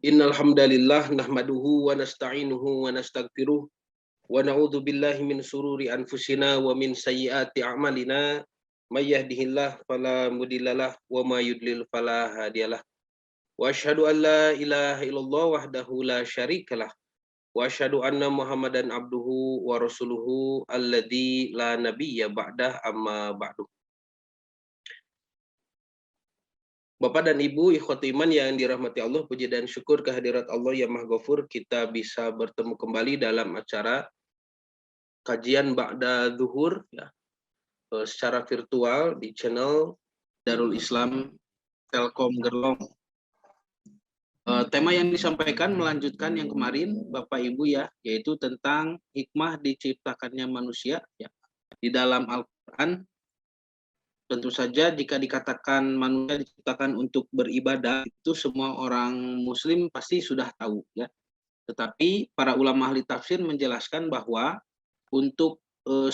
Innal hamdalillah nahmaduhu wa nasta'inuhu wa nastaghfiruh wa na'udzu billahi min sururi anfusina wa min sayyiati a'malina may yahdihillahu fala mudhillalah wa may yudlil fala hadiyalah wa asyhadu an la ilaha illallah wahdahu la syarikalah wa asyhadu anna muhammadan abduhu wa rasuluhu alladzi la nabiyya ba'dah amma ba'du. Bapak dan Ibu, ikhwati iman yang dirahmati Allah, puji dan syukur kehadirat Allah yang Maha Ghafur, kita bisa bertemu kembali dalam acara kajian Ba'da Zuhur ya, secara virtual di channel Darul Islam Telkom Gerlong. Tema yang disampaikan melanjutkan yang kemarin Bapak Ibu ya, yaitu tentang hikmah diciptakannya manusia ya. Di dalam Al-Qur'an tentu saja jika dikatakan manusia diciptakan untuk beribadah, itu semua orang muslim pasti sudah tahu ya. Tetapi para ulama ahli tafsir menjelaskan bahwa untuk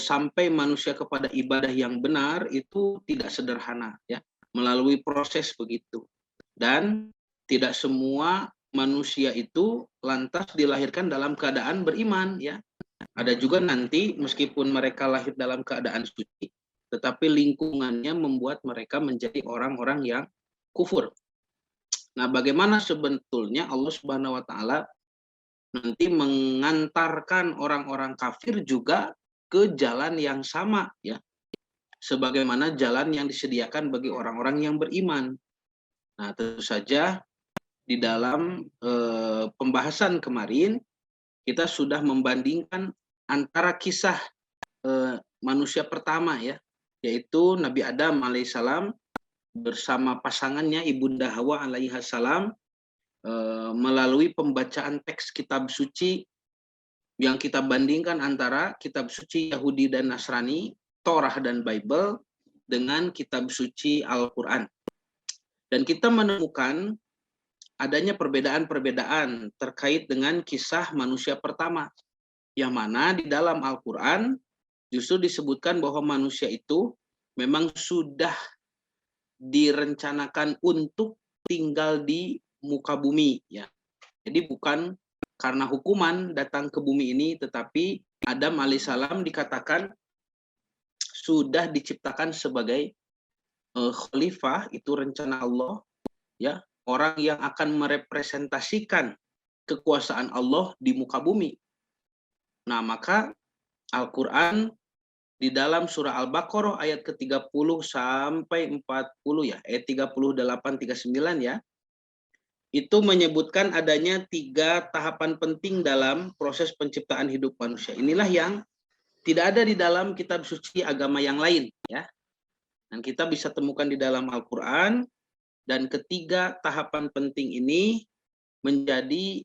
sampai manusia kepada ibadah yang benar itu tidak sederhana ya, melalui proses begitu. Dan tidak semua manusia itu lantas dilahirkan dalam keadaan beriman ya. Ada juga nanti meskipun mereka lahir dalam keadaan suci, tetapi lingkungannya membuat mereka menjadi orang-orang yang kufur. Nah, bagaimana sebetulnya Allah Subhanahu wa taala nanti mengantarkan orang-orang kafir juga ke jalan yang sama ya. Sebagaimana jalan yang disediakan bagi orang-orang yang beriman. Nah, tentu saja di dalam pembahasan kemarin kita sudah membandingkan antara kisah manusia pertama ya, yaitu Nabi Adam alaihissalam bersama pasangannya Ibunda Hawa alaihissalam melalui pembacaan teks kitab suci yang kita bandingkan antara kitab suci Yahudi dan Nasrani, Torah dan Bible dengan kitab suci Al-Quran. Dan kita menemukan adanya perbedaan-perbedaan terkait dengan kisah manusia pertama, yang mana di dalam Al-Quran justru disebutkan bahwa manusia itu memang sudah direncanakan untuk tinggal di muka bumi ya. Jadi bukan karena hukuman datang ke bumi ini, tetapi Adam alaihissalam dikatakan sudah diciptakan sebagai khalifah, itu rencana Allah ya, orang yang akan merepresentasikan kekuasaan Allah di muka bumi. Nah, maka Al-Quran di dalam surah Al-Baqarah ayat ke-30 sampai 40 ya, ayat 38-39 ya, itu menyebutkan adanya 3 tahapan penting dalam proses penciptaan hidup manusia. Inilah yang tidak ada di dalam kitab suci agama yang lain ya. Dan kita bisa temukan di dalam Al-Quran, dan ketiga tahapan penting ini menjadi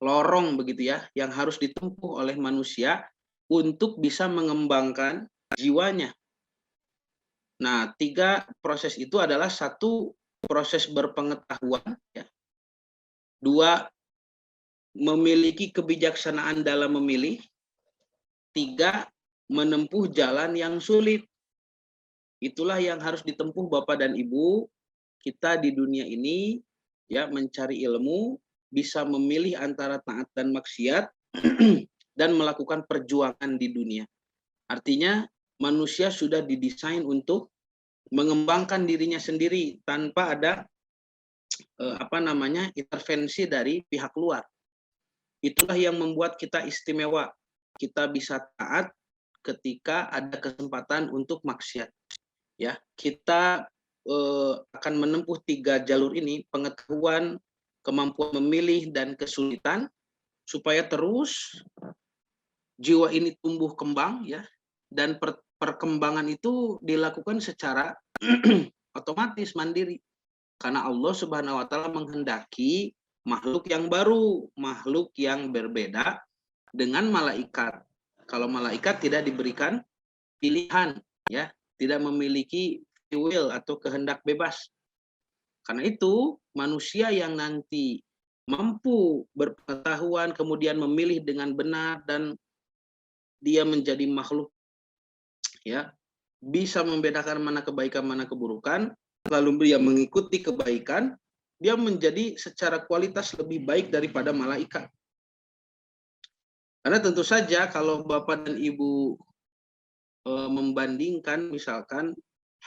lorong begitu ya, yang harus ditempuh oleh manusia untuk bisa mengembangkan jiwanya. Nah, 3 proses itu adalah: 1, proses berpengetahuan ya. 2, memiliki kebijaksanaan dalam memilih. 3, menempuh jalan yang sulit. Itulah yang harus ditempuh Bapak dan Ibu kita di dunia ini ya, mencari ilmu, bisa memilih antara taat dan maksiat dan melakukan perjuangan di dunia. Artinya manusia sudah didesain untuk mengembangkan dirinya sendiri tanpa ada intervensi dari pihak luar. Itulah yang membuat kita istimewa. Kita bisa taat ketika ada kesempatan untuk maksiat. Ya, kita akan menempuh 3 jalur ini: pengetahuan, kemampuan memilih, dan kesulitan, supaya terus jiwa ini tumbuh kembang ya, dan perkembangan itu dilakukan secara otomatis mandiri, karena Allah Subhanahu wa taala menghendaki makhluk yang baru, makhluk yang berbeda dengan malaikat. Kalau malaikat tidak diberikan pilihan ya, tidak memiliki free will atau kehendak bebas. Karena itu manusia yang nanti mampu berpengetahuan, kemudian memilih dengan benar, dan dia menjadi makhluk ya, bisa membedakan mana kebaikan mana keburukan, lalu dia mengikuti kebaikan, dia menjadi secara kualitas lebih baik daripada malaikat. Karena tentu saja kalau Bapak dan Ibu membandingkan misalkan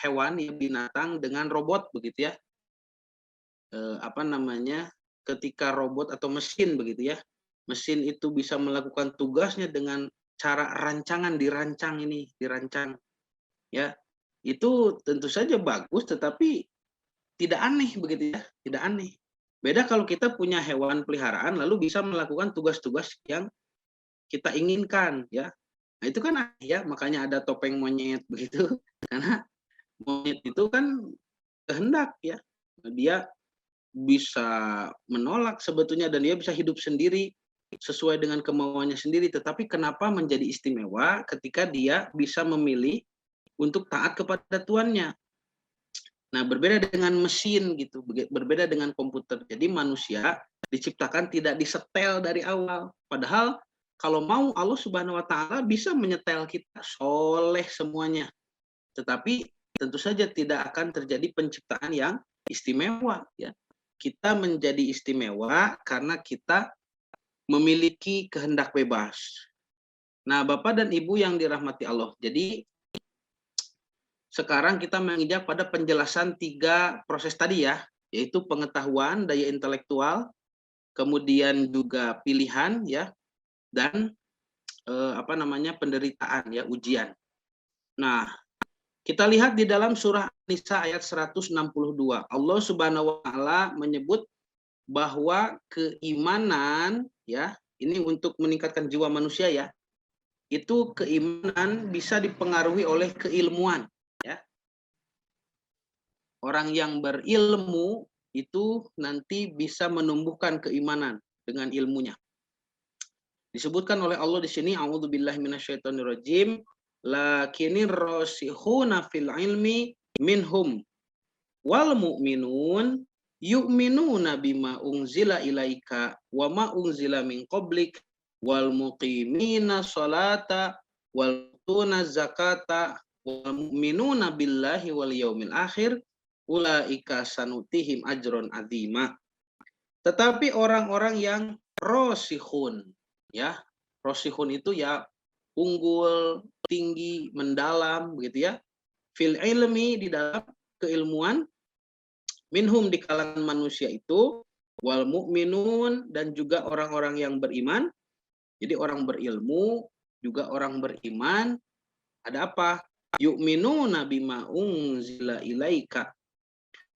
hewan ya, binatang dengan robot begitu ya, ketika robot atau mesin begitu ya, mesin itu bisa melakukan tugasnya dengan cara dirancang ya, itu tentu saja bagus, tetapi tidak aneh begitu ya, tidak aneh. Beda kalau kita punya hewan peliharaan lalu bisa melakukan tugas-tugas yang kita inginkan ya. Nah itu kan aneh ya, makanya ada topeng monyet begitu. Karena monyet itu kan kehendak ya, dia bisa menolak sebetulnya dan dia bisa hidup sendiri sesuai dengan kemauannya sendiri. Tetapi kenapa menjadi istimewa ketika dia bisa memilih untuk taat kepada tuannya? Nah, berbeda dengan mesin gitu, berbeda dengan komputer. Jadi manusia diciptakan tidak disetel dari awal. Padahal kalau mau Allah Subhanahu wa taala bisa menyetel kita soleh semuanya. Tetapi tentu saja tidak akan terjadi penciptaan yang istimewa ya. Kita menjadi istimewa karena kita memiliki kehendak bebas. Nah, Bapak dan Ibu yang dirahmati Allah. Jadi sekarang kita menginjak pada penjelasan 3 proses tadi ya, yaitu pengetahuan, daya intelektual, kemudian juga pilihan ya, dan penderitaan ya, ujian. Nah, kita lihat di dalam surah An-Nisa ayat 162. Allah Subhanahu wa taala menyebut bahwa keimanan ya, ini untuk meningkatkan jiwa manusia ya. Itu keimanan bisa dipengaruhi oleh keilmuan ya. Orang yang berilmu itu nanti bisa menumbuhkan keimanan dengan ilmunya. Disebutkan oleh Allah di sini, a'udzubillahi minasyaitonirrajim, lakinir rasikhuna fil ilmi minhum wal mu'minun yu'minuna bima unzila ilaika wa ma unzila min qablik wal muqimina sholata wal tuna zakata wal mu'minuna billahi wal yaumil akhir ulaika sanutihim ajron azima. Tetapi orang-orang yang rosikhun ya, rosikhun itu ya unggul, tinggi, mendalam begitu ya, fil ilmi di dalam keilmuan, minhum di kalangan manusia itu, wal mu'minun dan juga orang-orang yang beriman. Jadi orang berilmu juga orang beriman. Ada apa? Yu'minuna bima unzila ilaika.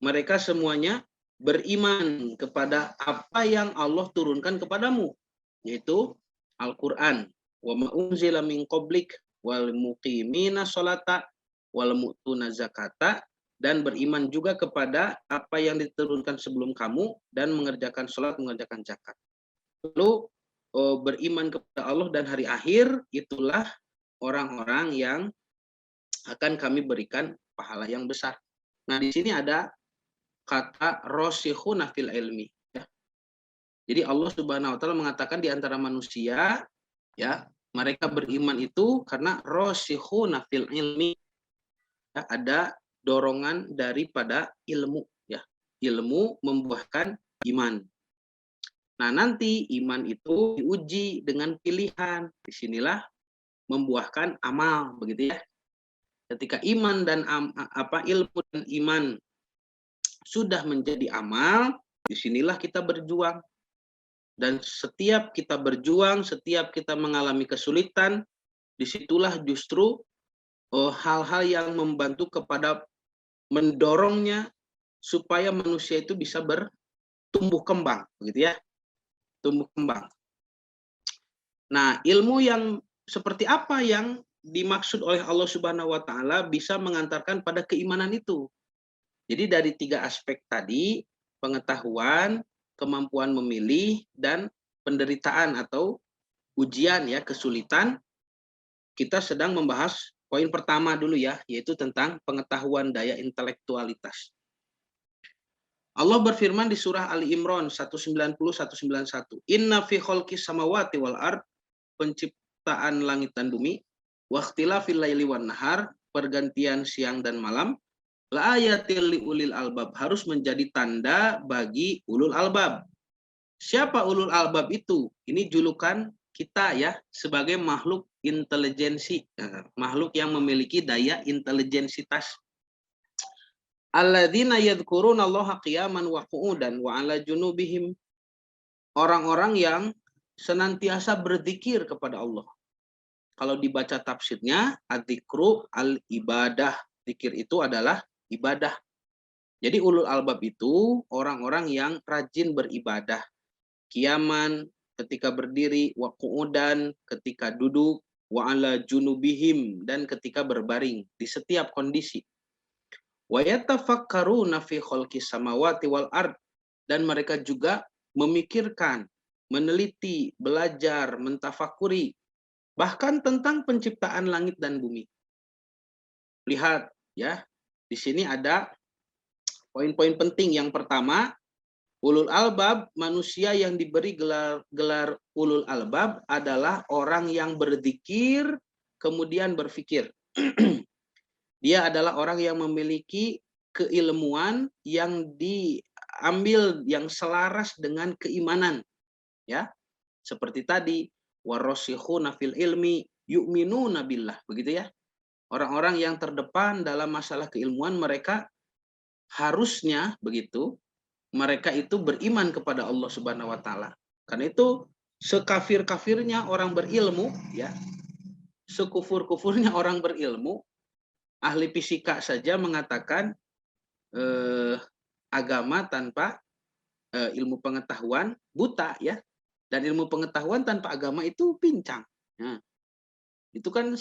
Mereka semuanya beriman kepada apa yang Allah turunkan kepadamu, yaitu Al-Qur'an. Wa ma unzila min qablik wal muqimina sholata wal mu'tuna zakata, dan beriman juga kepada apa yang diturunkan sebelum kamu dan mengerjakan sholat, mengerjakan zakat. Lalu beriman kepada Allah dan hari akhir, itulah orang-orang yang akan kami berikan pahala yang besar. Nah, di sini ada kata rosikhuna fil ilmi ya. Jadi Allah Subhanahu wa taala mengatakan di antara manusia ya, mereka beriman itu karena rosikhuna fil ilmi ya, ada dorongan daripada ilmu ya. Ilmu membuahkan iman. Nah, nanti iman itu diuji dengan pilihan. Disinilah membuahkan amal begitu ya. Ketika iman dan ilmu dan iman sudah menjadi amal, disinilah kita berjuang. Dan setiap kita berjuang, setiap kita mengalami kesulitan, disitulah justru hal-hal yang membantu kepada mendorongnya supaya manusia itu bisa bertumbuh kembang, begitu ya, tumbuh kembang. Nah, ilmu yang seperti apa yang dimaksud oleh Allah Subhanahu wa taala bisa mengantarkan pada keimanan itu? Jadi dari 3 aspek tadi, pengetahuan, kemampuan memilih, dan penderitaan atau ujian ya, kesulitan, kita sedang membahas poin pertama dulu ya, yaitu tentang pengetahuan daya intelektualitas. Allah berfirman di surah Ali Imran 190-191, Inna fi khalqis samawati wal ard, penciptaan langit dan bumi, wa ikhtilafil laili wan nahar, pergantian siang dan malam, Laayatil liulil albab, harus menjadi tanda bagi ulul albab. Siapa ulul albab itu? Ini julukan kita ya sebagai makhluk intelijensi, makhluk yang memiliki daya intelijensitas. Alladzina yadhkurunallaha qiyaman wa qu'udan wa 'ala junubihim. Orang-orang yang senantiasa berzikir kepada Allah. Kalau dibaca tafsirnya, adzikru al-ibadah. Zikir itu adalah ibadah. Jadi ulul albab itu orang-orang yang rajin beribadah. Qiyaman ketika berdiri, wa qu'udan ketika duduk, wa 'ala junubihim dan ketika berbaring di setiap kondisi. Wa yatafakkaruna fi khalqis samawati wal ard, dan mereka juga memikirkan, meneliti, belajar, mentafakuri bahkan tentang penciptaan langit dan bumi. Lihat ya, di sini ada poin-poin penting. Yang pertama, ulul albab, manusia yang diberi gelar ulul albab adalah orang yang berzikir kemudian berpikir. Dia adalah orang yang memiliki keilmuan yang diambil yang selaras dengan keimanan, ya. Seperti tadi, warasikhuna fil ilmi yu'minuna billah, begitu ya. Orang-orang yang terdepan dalam masalah keilmuan, mereka harusnya begitu, mereka itu beriman kepada Allah Subhanahu wa taala. Karena itu sekafir-kafirnya orang berilmu, ya, sekufur-kufurnya orang berilmu, ahli fisika saja mengatakan agama tanpa ilmu pengetahuan buta, ya, dan ilmu pengetahuan tanpa agama itu pincang. Nah, itu kan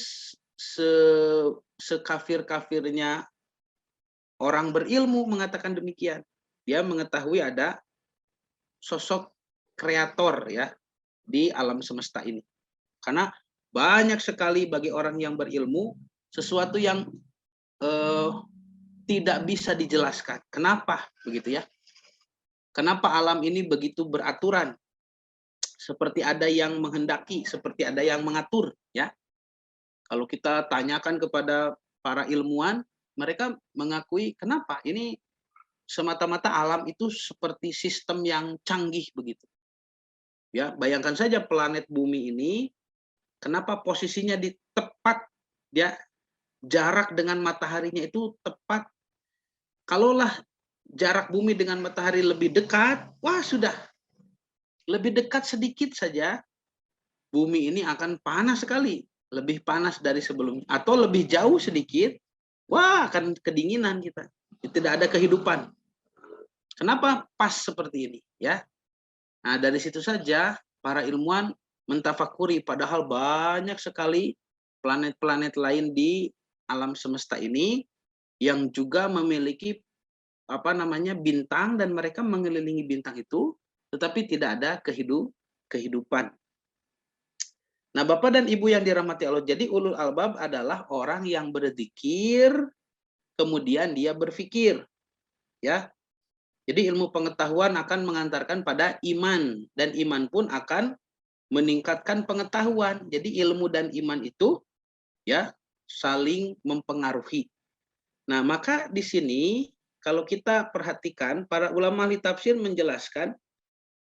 sekafir-kafirnya orang berilmu mengatakan demikian. Dia mengetahui ada sosok kreator ya di alam semesta ini. Karena banyak sekali bagi orang yang berilmu sesuatu yang tidak bisa dijelaskan. Kenapa begitu ya? Kenapa alam ini begitu beraturan? Seperti ada yang menghendaki, seperti ada yang mengatur, ya. Kalau kita tanyakan kepada para ilmuwan, mereka mengakui kenapa ini semata-mata alam itu seperti sistem yang canggih begitu. Ya, bayangkan saja planet bumi ini, kenapa posisinya di tepat, ya, jarak dengan mataharinya itu tepat. Kalaulah jarak bumi dengan matahari lebih dekat, wah sudah, lebih dekat sedikit saja, bumi ini akan panas sekali, lebih panas dari sebelumnya. Atau lebih jauh sedikit, wah akan kedinginan kita, tidak ada kehidupan. Kenapa pas seperti ini? Ya, nah dari situ saja para ilmuwan mentafakuri, padahal banyak sekali planet-planet lain di alam semesta ini yang juga memiliki bintang, dan mereka mengelilingi bintang itu, tetapi tidak ada kehidupan. Nah, Bapak dan Ibu yang dirahmati Allah, jadi ulul albab adalah orang yang berzikir, kemudian dia berpikir, ya. Jadi ilmu pengetahuan akan mengantarkan pada iman, dan iman pun akan meningkatkan pengetahuan. Jadi ilmu dan iman itu ya saling mempengaruhi. Nah, maka di sini kalau kita perhatikan, para ulama ahli tafsir menjelaskan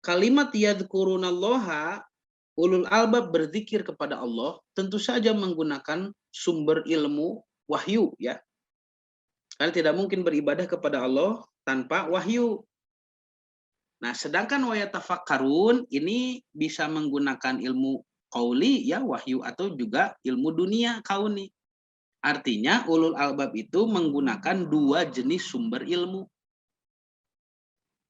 kalimat yadhkurunallaha, ulul albab berzikir kepada Allah, tentu saja menggunakan sumber ilmu wahyu, ya. Karena tidak mungkin beribadah kepada Allah tanpa wahyu. Nah, sedangkan wayatafakkarun ini bisa menggunakan ilmu qauli, ya, wahyu, atau juga ilmu dunia kauni. Artinya ulul albab itu menggunakan dua jenis sumber ilmu.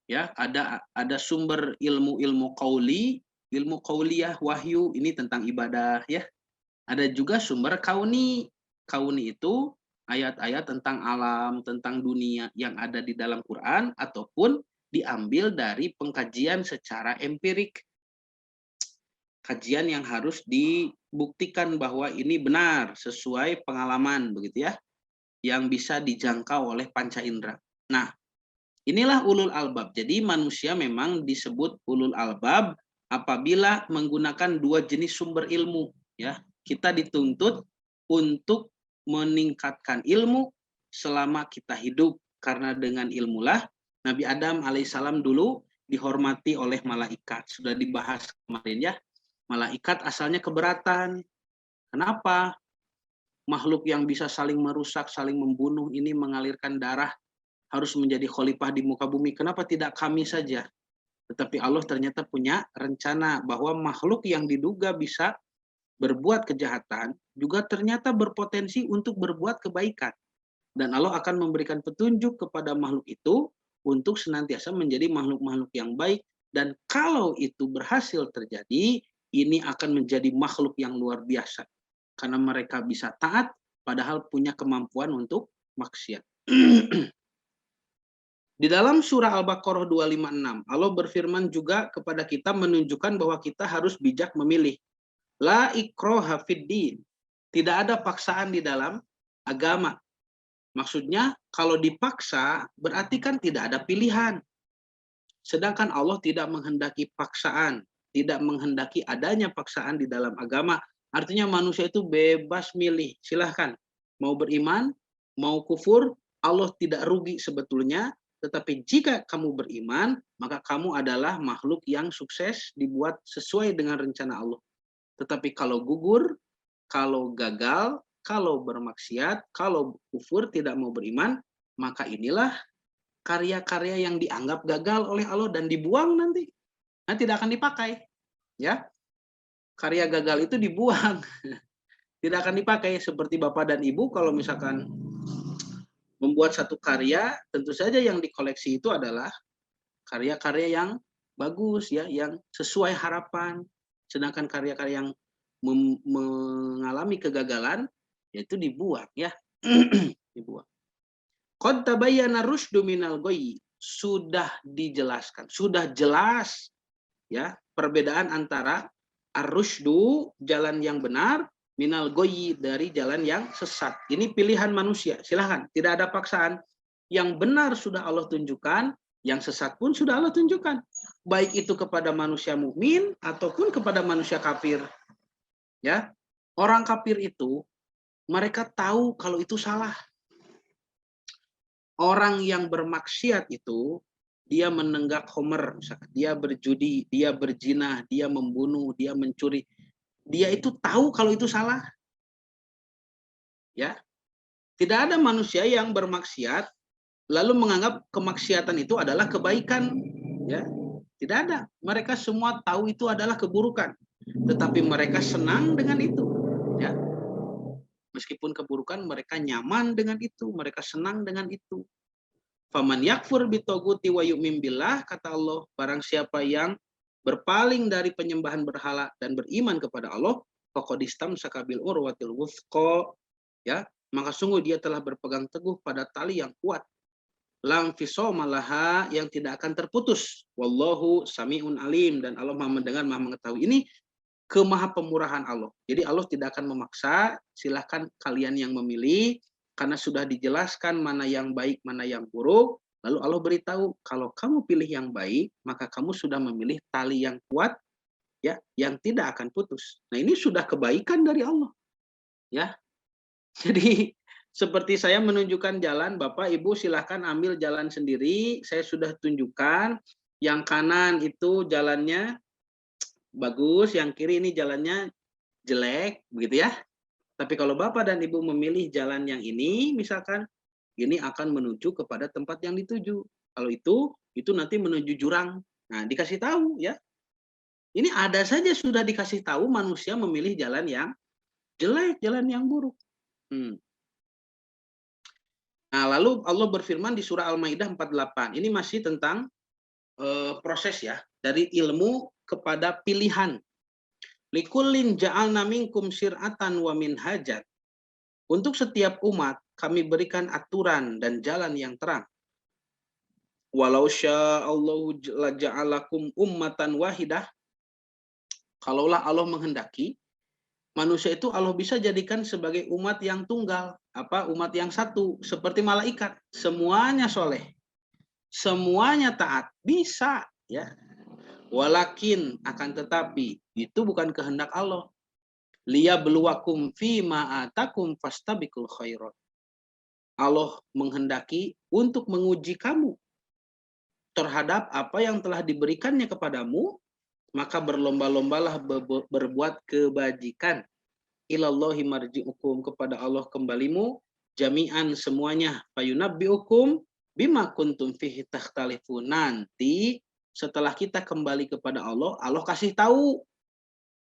Ya, ada sumber ilmu qauli, ilmu qauliyah, wahyu, ini tentang ibadah, ya. Ada juga sumber kauni. Kauni itu ayat-ayat tentang alam, tentang dunia yang ada di dalam Quran ataupun diambil dari pengkajian secara empirik. Kajian yang harus dibuktikan bahwa ini benar sesuai pengalaman begitu ya, yang bisa dijangkau oleh panca indera. Nah, inilah ulul albab. Jadi manusia memang disebut ulul albab apabila menggunakan dua jenis sumber ilmu, ya. Kita dituntut untuk meningkatkan ilmu selama kita hidup. Karena dengan ilmulah Nabi Adam alaihissalam dulu dihormati oleh malaikat. Sudah dibahas kemarin ya. Malaikat asalnya keberatan. Kenapa? Makhluk yang bisa saling merusak, saling membunuh, ini mengalirkan darah, harus menjadi khalifah di muka bumi. Kenapa tidak kami saja? Tetapi Allah ternyata punya rencana bahwa makhluk yang diduga bisa berbuat kejahatan juga ternyata berpotensi untuk berbuat kebaikan. Dan Allah akan memberikan petunjuk kepada makhluk itu untuk senantiasa menjadi makhluk-makhluk yang baik. Dan kalau itu berhasil terjadi, ini akan menjadi makhluk yang luar biasa. Karena mereka bisa taat, padahal punya kemampuan untuk maksiat. Di dalam surah Al-Baqarah 256, Allah berfirman juga kepada kita menunjukkan bahwa kita harus bijak memilih. La ikroha fiddin. Tidak ada paksaan di dalam agama. Maksudnya kalau dipaksa berarti kan tidak ada pilihan. Sedangkan Allah tidak menghendaki paksaan, tidak menghendaki adanya paksaan di dalam agama. Artinya manusia itu bebas milih, silahkan. Mau beriman, mau kufur, Allah tidak rugi sebetulnya. Tetapi jika kamu beriman, maka kamu adalah makhluk yang sukses dibuat sesuai dengan rencana Allah. Tetapi kalau gugur, kalau gagal, kalau bermaksiat, kalau kufur, tidak mau beriman, maka inilah karya-karya yang dianggap gagal oleh Allah dan dibuang nanti. Nah, tidak akan dipakai. Ya, karya gagal itu dibuang. Tidak akan dipakai. Seperti Bapak dan Ibu kalau misalkan membuat satu karya, tentu saja yang dikoleksi itu adalah karya-karya yang bagus, ya, yang sesuai harapan. Sedangkan karya-karya yang mengalami kegagalan, yaitu dibuang, ya. Dibuang. Qad tabayyana rusydu minal ghayy. Sudah dijelaskan, sudah jelas, ya, perbedaan antara ar-rusydu, jalan yang benar, minal ghayy, dari jalan yang sesat. Ini pilihan manusia, silahkan, tidak ada paksaan. Yang benar sudah Allah tunjukkan, yang sesat pun sudah Allah tunjukkan. Baik itu kepada manusia mukmin ataupun kepada manusia kafir. Ya. Orang kafir itu mereka tahu kalau itu salah. Orang yang bermaksiat itu dia menenggak homer, misalkan dia berjudi, dia berzina, dia membunuh, dia mencuri. Dia itu tahu kalau itu salah. Ya. Tidak ada manusia yang bermaksiat lalu menganggap kemaksiatan itu adalah kebaikan, ya. Tidak ada. Mereka semua tahu itu adalah keburukan. Tetapi mereka senang dengan itu, ya. Meskipun keburukan, mereka nyaman dengan itu, mereka senang dengan itu. Faman yakfur bitoguti wa yu'min billah, kata Allah, barang siapa yang berpaling dari penyembahan berhala dan beriman kepada Allah, faqad istamsaka bil urwatil wuthqa, ya, maka sungguh dia telah berpegang teguh pada tali yang kuat, lam fisoma laha, yang tidak akan terputus. Wallahu sami'un alim, dan Allah Maha mendengar, Maha mengetahui. Ini kemaha pemurahan Allah. Jadi Allah tidak akan memaksa, silahkan kalian yang memilih. Karena sudah dijelaskan mana yang baik, mana yang buruk. Lalu Allah beritahu, kalau kamu pilih yang baik, maka kamu sudah memilih tali yang kuat, ya, yang tidak akan putus. Nah, ini sudah kebaikan dari Allah. Ya. Jadi seperti saya menunjukkan jalan, Bapak Ibu silahkan ambil jalan sendiri. Saya sudah tunjukkan. Yang kanan itu jalannya bagus, yang kiri ini jalannya jelek, begitu ya. Tapi kalau Bapak dan Ibu memilih jalan yang ini, misalkan, ini akan menuju kepada tempat yang dituju. Kalau itu nanti menuju jurang. Nah, dikasih tahu, ya. Ini ada saja sudah dikasih tahu manusia memilih jalan yang jelek, jalan yang buruk. Nah, lalu Allah berfirman di surah Al-Maidah 48. Ini masih tentang proses, ya, dari ilmu kepada pilihan. Likullin ja'alna minkum syir'atan wa minhajat. Untuk setiap umat kami berikan aturan dan jalan yang terang. Walau sya'allahu la ja'alakum ummatan wahidah. Kalaulah Allah menghendaki, manusia itu Allah bisa jadikan sebagai umat yang tunggal, umat yang satu, seperti malaikat, semuanya soleh, semuanya taat, bisa, ya. Walakin, akan tetapi itu bukan kehendak Allah. Liyabluwakum fima atakum fastabiqul khairat. Allah menghendaki untuk menguji kamu terhadap apa yang telah diberikannya kepadamu, maka berlomba-lombalah berbuat kebajikan. Ilallahi marji'ukum, kepada Allah kembalimu jami'an semuanya, fayunabbi'ukum bima kuntum fihi takhtalifun. Nanti setelah kita kembali kepada Allah, Allah kasih tahu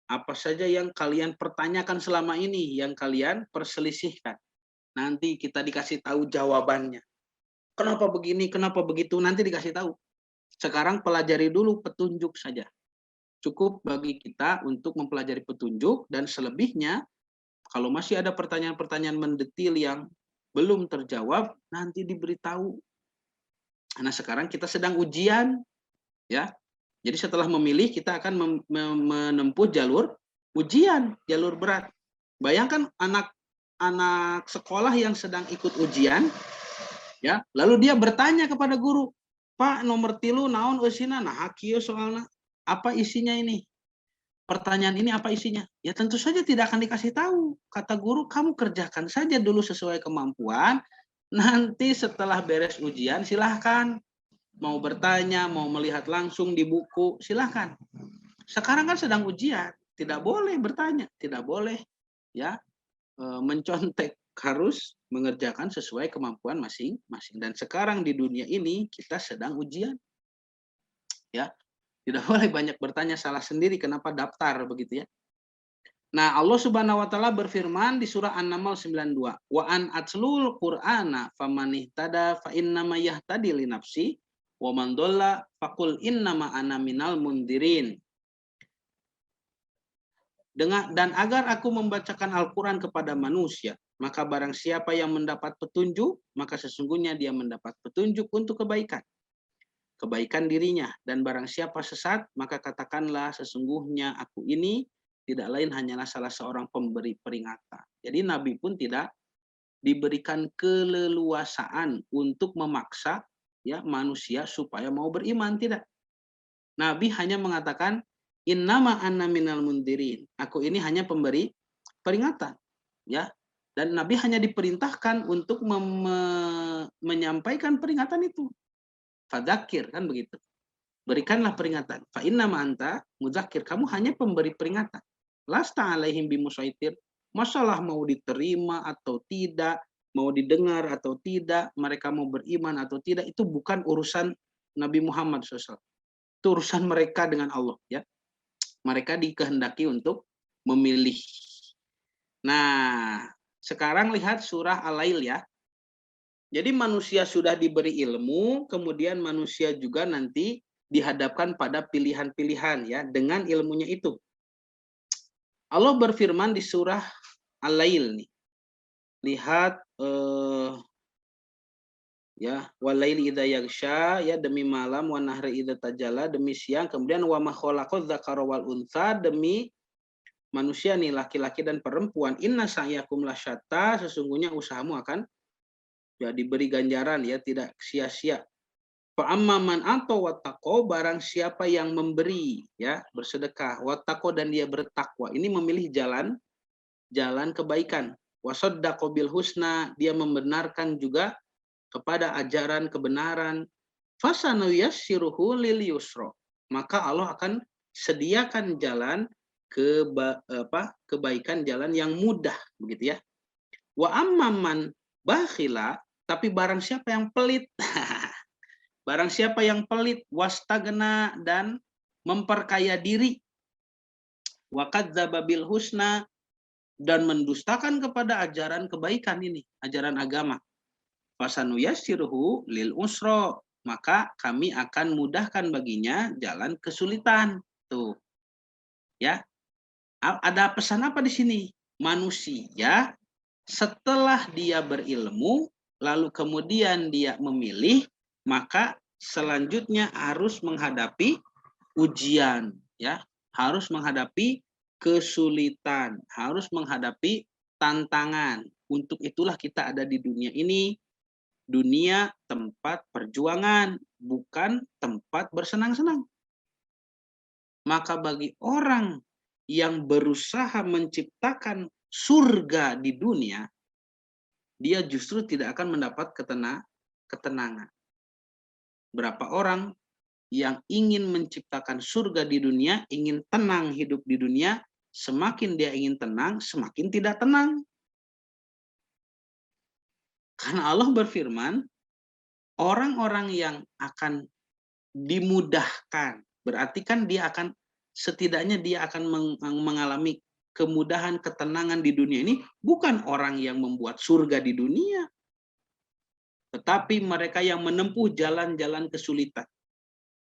apa saja yang kalian pertanyakan selama ini, yang kalian perselisihkan. Nanti kita dikasih tahu jawabannya. Kenapa begini, kenapa begitu, nanti dikasih tahu. Sekarang pelajari dulu petunjuk saja. Cukup bagi kita untuk mempelajari petunjuk, dan selebihnya kalau masih ada pertanyaan-pertanyaan mendetil yang belum terjawab, nanti diberitahu. Nah, sekarang kita sedang ujian, ya. Jadi setelah memilih, kita akan menempuh jalur ujian, jalur berat. Bayangkan anak sekolah yang sedang ikut ujian, ya, lalu dia bertanya kepada guru, Pak, nomor tilu naon usina, nah kieu soalnya, apa isinya ini? Pertanyaan ini apa isinya? Ya tentu saja tidak akan dikasih tahu. Kata guru, kamu kerjakan saja dulu sesuai kemampuan, nanti setelah beres ujian silahkan. Mau bertanya, mau melihat langsung di buku, silahkan. Sekarang kan sedang ujian, tidak boleh bertanya, tidak boleh ya mencontek, harus mengerjakan sesuai kemampuan masing-masing. Dan sekarang di dunia ini kita sedang ujian, ya. Tidak boleh banyak bertanya, salah sendiri kenapa daftar begitu ya. Nah, Allah Subhanahu wa taala berfirman di surah An-Naml 92, "Wa an atlul Qur'ana famanihtada fa innama yahtadi li nafsi wa man dhalla faqul innama ana minal mundirin." Dan agar aku membacakan Al-Qur'an kepada manusia, maka barang siapa yang mendapat petunjuk, maka sesungguhnya dia mendapat petunjuk untuk kebaikan dirinya, dan barang siapa sesat, maka katakanlah sesungguhnya aku ini tidak lain hanyalah salah seorang pemberi peringatan. Jadi Nabi pun tidak diberikan keleluasaan untuk memaksa ya manusia supaya mau beriman, tidak. Nabi hanya mengatakan innama anna minal mundirin. Aku ini hanya pemberi peringatan, ya. Dan Nabi hanya diperintahkan untuk menyampaikan peringatan itu. Fadzakir, kan begitu. Berikanlah peringatan. Fa innama anta mudzakir, kamu hanya pemberi peringatan. Lasta alaihim bimusaitir. Masalah mau diterima atau tidak, mau didengar atau tidak, mereka mau beriman atau tidak, itu bukan urusan Nabi Muhammad SAW. Itu urusan mereka dengan Allah, ya. Mereka dikehendaki untuk memilih. Nah, sekarang lihat surah Al-Lail ya. Jadi manusia sudah diberi ilmu, kemudian manusia juga nanti dihadapkan pada pilihan-pilihan ya dengan ilmunya itu. Allah berfirman di surah Al-Lail nih. Lihat ya, walaili idza yaghsha, ya demi malam, wa nahri idza tajalla, demi siang, kemudian wa ma khalaqadz dzakara wal untha, demi manusia nih laki-laki dan perempuan, inna sa'yakum lasyatta, sesungguhnya usahamu akan ya diberi ganjaran ya, tidak sia-sia. Fa amma man ata wattaqo, barang siapa yang memberi ya, bersedekah, wattaqo, dan dia bertakwa, ini memilih jalan kebaikan. Wasaddaqa bil husna, dia membenarkan juga kepada ajaran kebenaran, fasanuyassiruhu lil yusra, maka Allah akan sediakan jalan kebaikan, jalan yang mudah begitu ya. Wa amman bakhila, tapi barang siapa yang pelit barang siapa yang pelit, wastagna, dan memperkaya diri, wa kadzdzaba bil husna, dan mendustakan kepada ajaran kebaikan ini, ajaran agama, fasanuyassiruhu lil usra, maka kami akan mudahkan baginya jalan kesulitan. Tuh. Ya. Ada pesan apa di sini? Manusia setelah dia berilmu lalu kemudian dia memilih, maka selanjutnya harus menghadapi ujian, ya. Harus menghadapi kesulitan, harus menghadapi tantangan. Untuk itulah kita ada di dunia ini. Dunia tempat perjuangan, bukan tempat bersenang-senang. Maka bagi orang yang berusaha menciptakan surga di dunia, dia justru tidak akan mendapat ketenangan. Berapa orang yang ingin menciptakan surga di dunia, ingin tenang hidup di dunia, semakin dia ingin tenang, semakin tidak tenang. Karena Allah berfirman, orang-orang yang akan dimudahkan, berarti kan dia akan, setidaknya dia akan mengalami kemudahan, ketenangan di dunia ini, bukan orang yang membuat surga di dunia, tetapi mereka yang menempuh jalan-jalan kesulitan.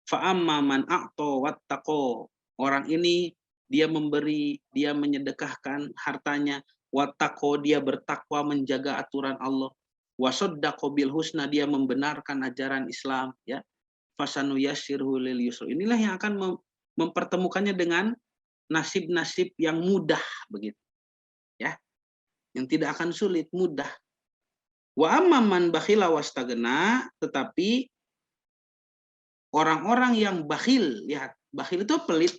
Fa'amma man a'ta wattaqo. Orang ini dia memberi, dia menyedekahkan hartanya, wattaqo, dia bertakwa menjaga aturan Allah. Wasaddaqa bil husna, dia membenarkan ajaran Islam, ya. Fasanuyassirhu lil yusra. Inilah yang akan mempertemukannya dengan nasib-nasib yang mudah begitu. Ya. Yang tidak akan sulit, mudah. Wa amma man bakhila wastagna, tetapi orang-orang yang bakhil, lihat, bakhil itu pelit,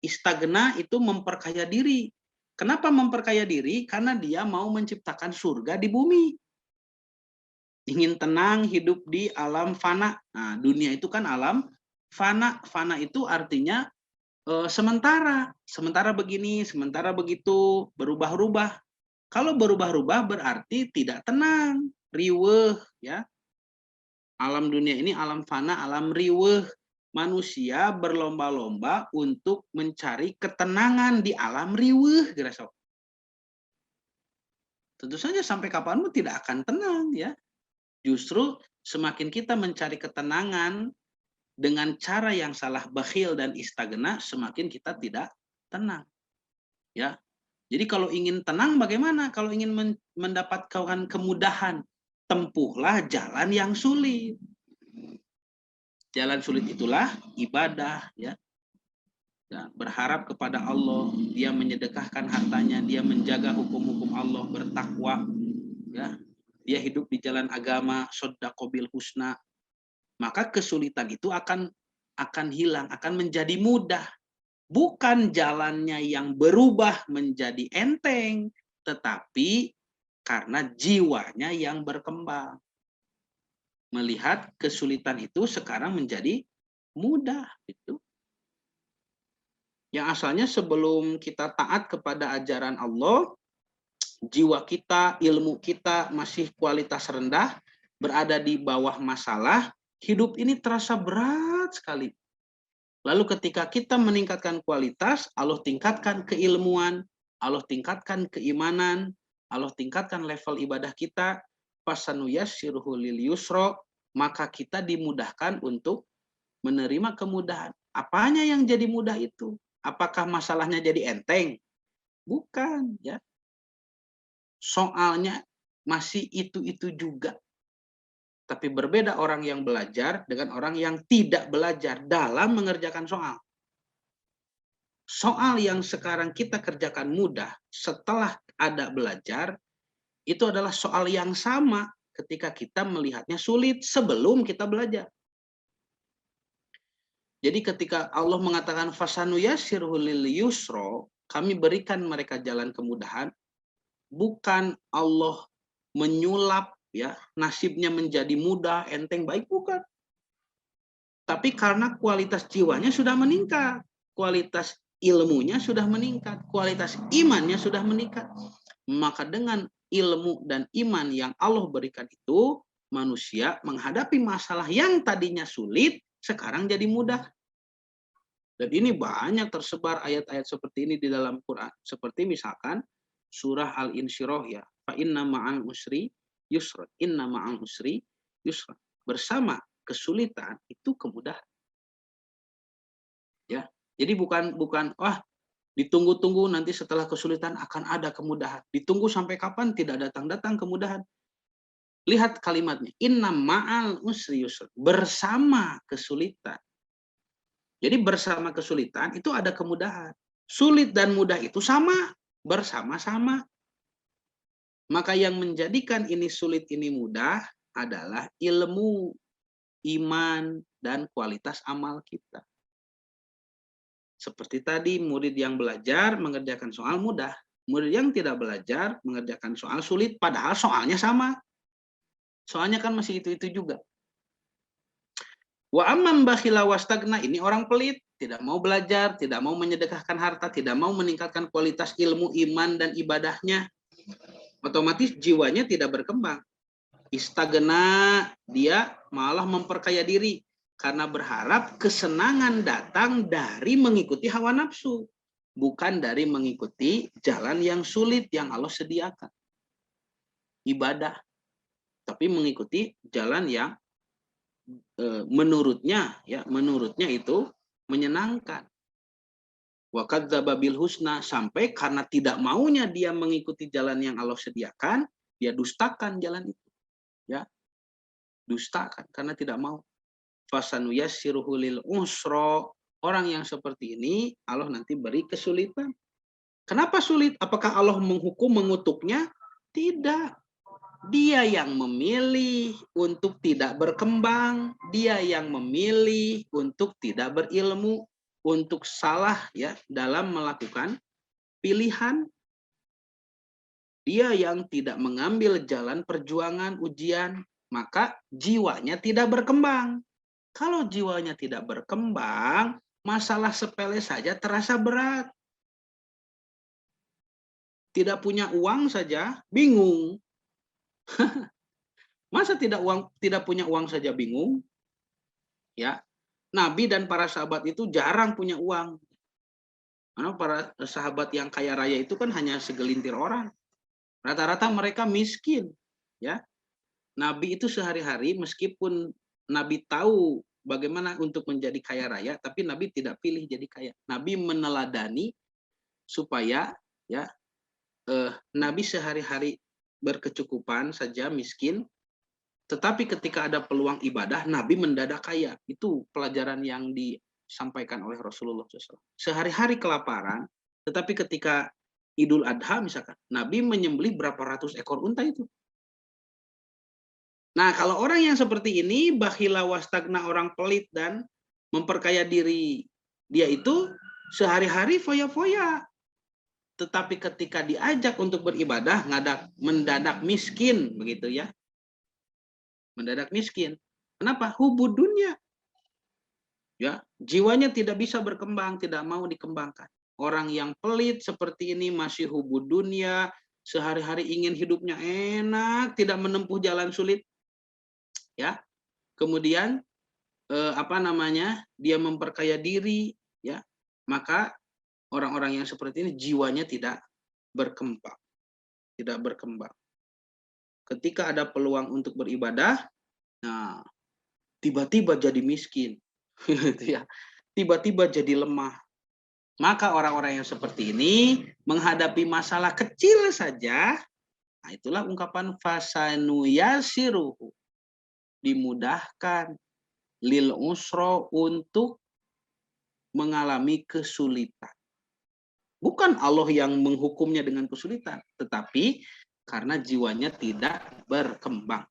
istagna itu memperkaya diri. Kenapa memperkaya diri? Karena dia mau menciptakan surga di bumi. Ingin tenang hidup di alam fana. Nah, dunia itu kan alam fana. Fana itu artinya sementara. Sementara begini, sementara begitu, berubah-ubah. Kalau berubah-ubah berarti tidak tenang, riweuh, ya. Alam dunia ini alam fana, alam riweuh. Manusia berlomba-lomba untuk mencari ketenangan di alam riweuh, gerasok. Tentu saja sampai kapanpun tidak akan tenang, ya. Justru semakin kita mencari ketenangan dengan cara yang salah, bakhil dan istagna, semakin kita tidak tenang. Ya. Jadi kalau ingin tenang bagaimana? Kalau ingin mendapatkan kemudahan, tempuhlah jalan yang sulit. Jalan sulit itulah ibadah, ya. Ya, berharap kepada Allah, dia menyedekahkan hartanya, dia menjaga hukum-hukum Allah, bertakwa, ya. Dia hidup di jalan agama, shaddaqa bil husna, maka kesulitan itu akan hilang, akan menjadi mudah. Bukan jalannya yang berubah menjadi enteng, tetapi karena jiwanya yang berkembang. Melihat kesulitan itu sekarang menjadi mudah. Itu. Yang asalnya sebelum kita taat kepada ajaran Allah, jiwa kita, ilmu kita masih kualitas rendah, berada di bawah masalah, hidup ini terasa berat sekali. Lalu ketika kita meningkatkan kualitas, Allah tingkatkan keilmuan, Allah tingkatkan keimanan, Allah tingkatkan level ibadah kita, fasanuyassirhu lil yusra, maka kita dimudahkan untuk menerima kemudahan. Apanya yang jadi mudah itu? Apakah masalahnya jadi enteng? Bukan, ya. Soalnya masih itu-itu juga. Tapi berbeda orang yang belajar dengan orang yang tidak belajar dalam mengerjakan soal. Soal yang sekarang kita kerjakan mudah setelah ada belajar, itu adalah soal yang sama ketika kita melihatnya sulit sebelum kita belajar. Jadi ketika Allah mengatakan fasanuyassirhu lil yusra, kami berikan mereka jalan kemudahan, bukan Allah menyulap, ya, nasibnya menjadi mudah, enteng, baik, bukan. Tapi karena kualitas jiwanya sudah meningkat, kualitas ilmunya sudah meningkat, kualitas imannya sudah meningkat. Maka dengan ilmu dan iman yang Allah berikan itu, manusia menghadapi masalah yang tadinya sulit, sekarang jadi mudah. Dan ini banyak tersebar ayat-ayat seperti ini di dalam Quran. Seperti misalkan surah Al-Insyirah, ya. Fa inna ma'al usri yusra. Inna ma'al usri yusra. Bersama kesulitan itu kemudahan. Ya. Jadi bukan wah, ditunggu-tunggu nanti setelah kesulitan akan ada kemudahan. Ditunggu sampai kapan tidak datang-datang kemudahan. Lihat kalimatnya, inna ma'al usri yusra. Bersama kesulitan. Jadi bersama kesulitan itu ada kemudahan. Sulit dan mudah itu sama, bersama-sama. Maka yang menjadikan ini sulit, ini mudah adalah ilmu, iman, dan kualitas amal kita. Seperti tadi, murid yang belajar mengerjakan soal mudah. Murid yang tidak belajar mengerjakan soal sulit, padahal soalnya sama. Soalnya kan masih itu-itu juga. Wa amman bakhila wastagna, ini orang pelit, tidak mau belajar, tidak mau menyedekahkan harta, tidak mau meningkatkan kualitas ilmu, iman, dan ibadahnya. Otomatis jiwanya tidak berkembang. Istagna, dia malah memperkaya diri karena berharap kesenangan datang dari mengikuti hawa nafsu, bukan dari mengikuti jalan yang sulit yang Allah sediakan. Ibadah, tapi mengikuti jalan yang menurutnya itu menyenangkan. Wa kadzdzaba bil husna, sampai karena tidak maunya dia mengikuti jalan yang Allah sediakan, dia dustakan jalan itu. Ya, dustakan karena tidak mau. Fasanuyassiruhu lil usra, orang yang seperti ini Allah nanti beri kesulitan. Kenapa sulit? Apakah Allah menghukum, mengutuknya? Tidak. Dia yang memilih untuk tidak berkembang, dia yang memilih untuk tidak berilmu, untuk salah ya dalam melakukan pilihan. Dia yang tidak mengambil jalan perjuangan ujian, maka jiwanya tidak berkembang. Kalau jiwanya tidak berkembang, masalah sepele saja terasa berat. Tidak punya uang saja bingung. Masa tidak punya uang saja bingung? Ya, Nabi dan para sahabat itu jarang punya uang. Karena para sahabat yang kaya raya itu kan hanya segelintir orang. Rata-rata mereka miskin. Ya, Nabi itu sehari-hari meskipun Nabi tahu bagaimana untuk menjadi kaya raya, tapi Nabi tidak pilih jadi kaya. Nabi meneladani supaya ya Nabi sehari-hari berkecukupan saja miskin, tetapi ketika ada peluang ibadah, Nabi mendadak kaya. Itu pelajaran yang disampaikan oleh Rasulullah SAW. Sehari-hari kelaparan, tetapi ketika Idul Adha misalkan, Nabi menyembelih berapa ratus ekor unta itu. Nah, kalau orang yang seperti ini, bakhila wastagna, orang pelit dan memperkaya diri, dia itu sehari-hari foya-foya. Tetapi ketika diajak untuk beribadah, mendadak miskin, begitu ya. Mendadak miskin. Kenapa? Hubud dunia. Ya, jiwanya tidak bisa berkembang, tidak mau dikembangkan. Orang yang pelit seperti ini masih hubud dunia, sehari-hari ingin hidupnya enak, tidak menempuh jalan sulit. Ya. Kemudian dia memperkaya diri, ya. Maka orang-orang yang seperti ini jiwanya tidak berkembang. Tidak berkembang. Ketika ada peluang untuk beribadah, nah tiba-tiba jadi miskin. Ya. Tiba-tiba jadi lemah. Maka orang-orang yang seperti ini menghadapi masalah kecil saja, nah itulah ungkapan fasanuyasiruhu, dimudahkan, lil usro, untuk mengalami kesulitan. Bukan Allah yang menghukumnya dengan kesulitan, tetapi karena jiwanya tidak berkembang.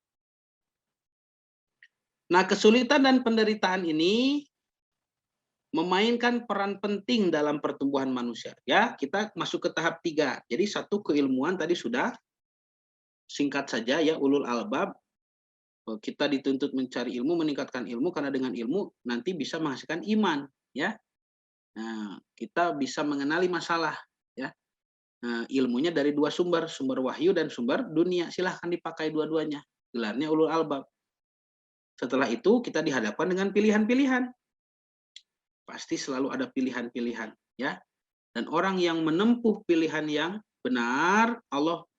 Nah, kesulitan dan penderitaan ini memainkan peran penting dalam pertumbuhan manusia. Ya, kita masuk ke tahap 3. Jadi 1, keilmuan tadi sudah, singkat saja ya, ulul albab. Kita dituntut mencari ilmu, meningkatkan ilmu, karena dengan ilmu nanti bisa menghasilkan iman, ya. Nah, kita bisa mengenali masalah, ya. Nah, ilmunya dari 2 sumber, sumber wahyu dan sumber dunia. Silahkan dipakai dua-duanya. Gelarnya ulul albab. Setelah itu kita dihadapkan dengan pilihan-pilihan. Pasti selalu ada pilihan-pilihan, ya. Dan orang yang menempuh pilihan yang benar,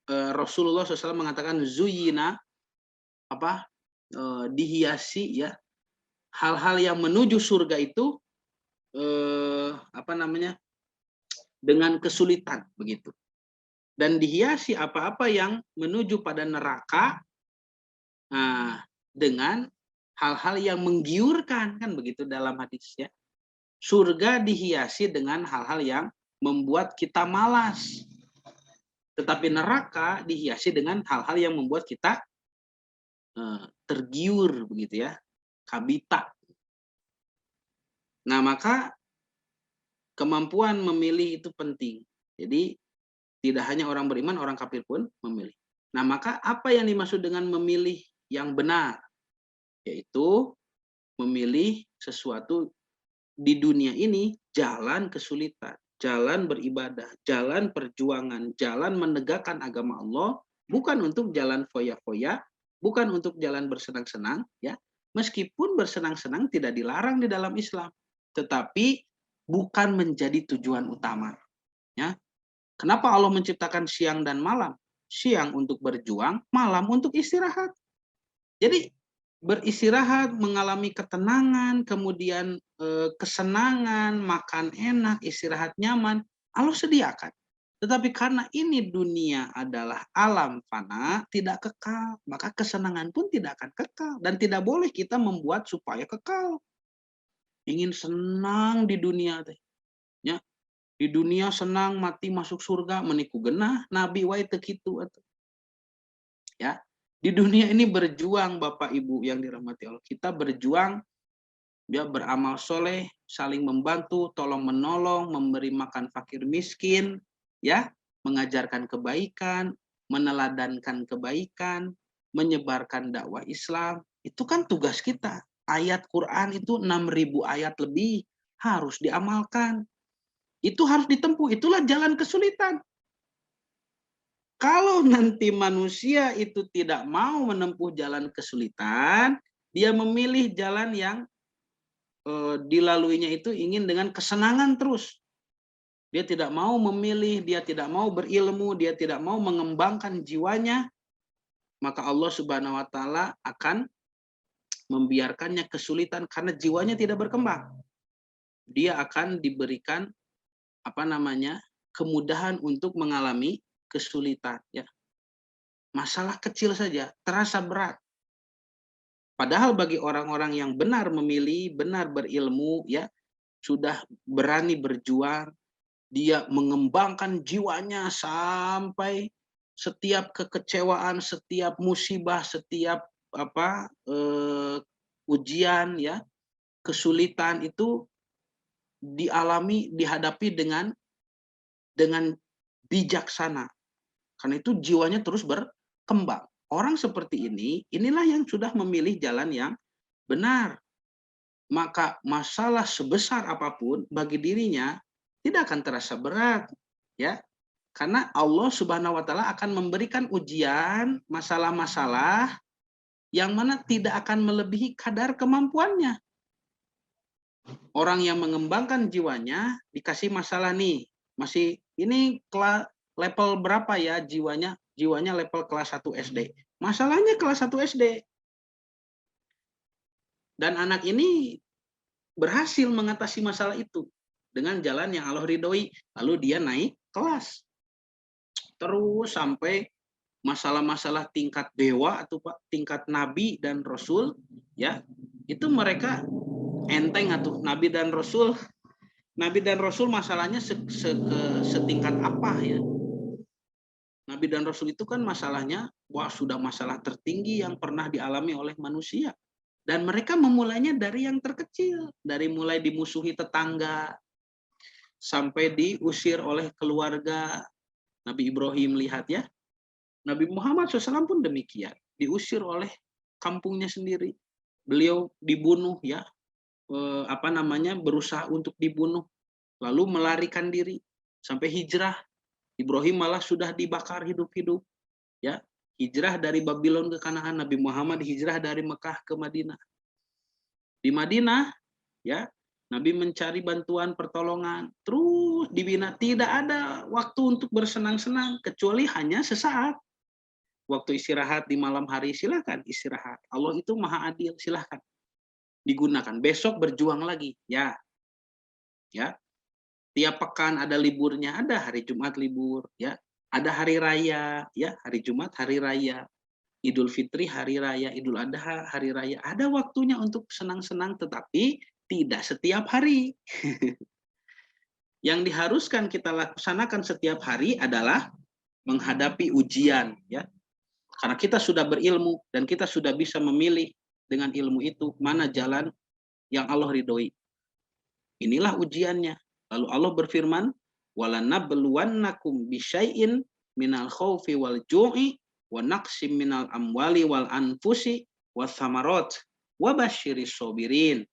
Rasulullah SAW mengatakan zuyina, dihiasi ya, hal-hal yang menuju surga itu dengan kesulitan begitu. Dan dihiasi apa-apa yang menuju pada neraka dengan hal-hal yang menggiurkan, kan begitu dalam hadisnya. Surga dihiasi dengan hal-hal yang membuat kita malas. Tetapi neraka dihiasi dengan hal-hal yang membuat kita tergiur begitu ya, kabita. Nah, maka kemampuan memilih itu penting. Jadi Tidak hanya orang beriman, orang kafir pun memilih. Nah, maka apa yang dimaksud dengan memilih yang benar? Yaitu memilih sesuatu di dunia ini, jalan kesulitan, jalan beribadah, jalan perjuangan, jalan menegakkan agama Allah, bukan untuk jalan foya-foya, bukan untuk jalan bersenang-senang, ya. Meskipun bersenang-senang tidak dilarang di dalam Islam, tetapi bukan menjadi tujuan utama, ya. Kenapa Allah menciptakan siang dan malam? Siang untuk berjuang, malam untuk istirahat. Jadi beristirahat, mengalami ketenangan, kemudian kesenangan, makan enak, istirahat nyaman, Allah sediakan. Tetapi karena ini dunia adalah alam fana, tidak kekal, maka kesenangan pun tidak akan kekal. Dan tidak boleh kita membuat supaya kekal. Ingin senang di dunia, ya. Di dunia senang, mati masuk surga, meniku genah, nabi wae teu kitu atuh. Ya. Di dunia ini berjuang Bapak Ibu yang dirahmati Allah. Kita berjuang, ya, beramal soleh, saling membantu, tolong menolong, memberi makan fakir miskin, ya, mengajarkan kebaikan, meneladankan kebaikan, menyebarkan dakwah Islam. Itu kan tugas kita. Ayat Quran itu 6.000 ayat lebih harus diamalkan. Itu harus ditempuh, itulah jalan kesulitan. Kalau nanti manusia itu tidak mau menempuh jalan kesulitan, dia memilih jalan yang dilaluinya itu ingin dengan kesenangan terus. Dia tidak mau memilih, dia tidak mau berilmu, dia tidak mau mengembangkan jiwanya, maka Allah Subhanahu wa taala akan membiarkannya kesulitan karena jiwanya tidak berkembang. Dia akan diberikan kemudahan untuk mengalami kesulitan, ya. Masalah kecil saja terasa berat. Padahal bagi orang-orang yang benar memilih, benar berilmu, ya, sudah berani berjuang, dia mengembangkan jiwanya sampai setiap kekecewaan, setiap musibah, setiap ujian, ya, kesulitan itu dialami, dihadapi dengan bijaksana. Karena itu jiwanya terus berkembang. Orang seperti ini, inilah yang sudah memilih jalan yang benar. Maka masalah sebesar apapun bagi dirinya tidak akan terasa berat, ya. Karena Allah Subhanahu wa taala akan memberikan ujian, masalah-masalah yang mana tidak akan melebihi kadar kemampuannya. Orang yang mengembangkan jiwanya dikasih masalah nih, masih ini level berapa ya jiwanya? Jiwanya level kelas 1 SD. Masalahnya kelas 1 SD. Dan anak ini berhasil mengatasi masalah itu dengan jalan yang Allah ridhoi, lalu dia naik kelas. Terus sampai masalah-masalah tingkat dewa atau tingkat nabi dan rasul, ya. Itu mereka enteng atuh. Nabi dan rasul masalahnya setingkat apa, ya. Nabi dan rasul itu kan masalahnya sudah masalah tertinggi yang pernah dialami oleh manusia. Dan mereka memulainya dari yang terkecil, dari mulai dimusuhi tetangga, sampai diusir oleh keluarga. Nabi Ibrahim, lihat ya, Nabi Muhammad SAW pun demikian, diusir oleh kampungnya sendiri. Beliau dibunuh, ya, berusaha untuk dibunuh, lalu melarikan diri sampai hijrah. Ibrahim malah sudah dibakar hidup-hidup, ya. Hijrah dari Babylon ke Kanaan, Nabi Muhammad hijrah dari Mekah ke Madinah. Di Madinah, ya, Nabi mencari bantuan pertolongan, terus dibina, tidak ada waktu untuk bersenang-senang kecuali hanya sesaat. Waktu istirahat di malam hari, silakan istirahat. Allah itu maha adil, silakan digunakan. Besok berjuang lagi, ya. Ya. Tiap pekan ada liburnya, ada hari Jumat libur, ya. Ada hari raya, ya, hari Jumat hari raya, Idul Fitri hari raya, Idul Adha hari raya. Ada waktunya untuk senang-senang, tetapi tidak setiap hari. Yang diharuskan kita laksanakan setiap hari adalah menghadapi ujian, ya. Karena kita sudah berilmu dan kita sudah bisa memilih dengan ilmu itu mana jalan yang Allah ridhoi. Inilah ujiannya. Lalu Allah berfirman, walanabluwannakum bisyai'in minal khaufi wal ju'i wa naqsim minal amwali wal anfusi wathamarat wa basyiris sabirin.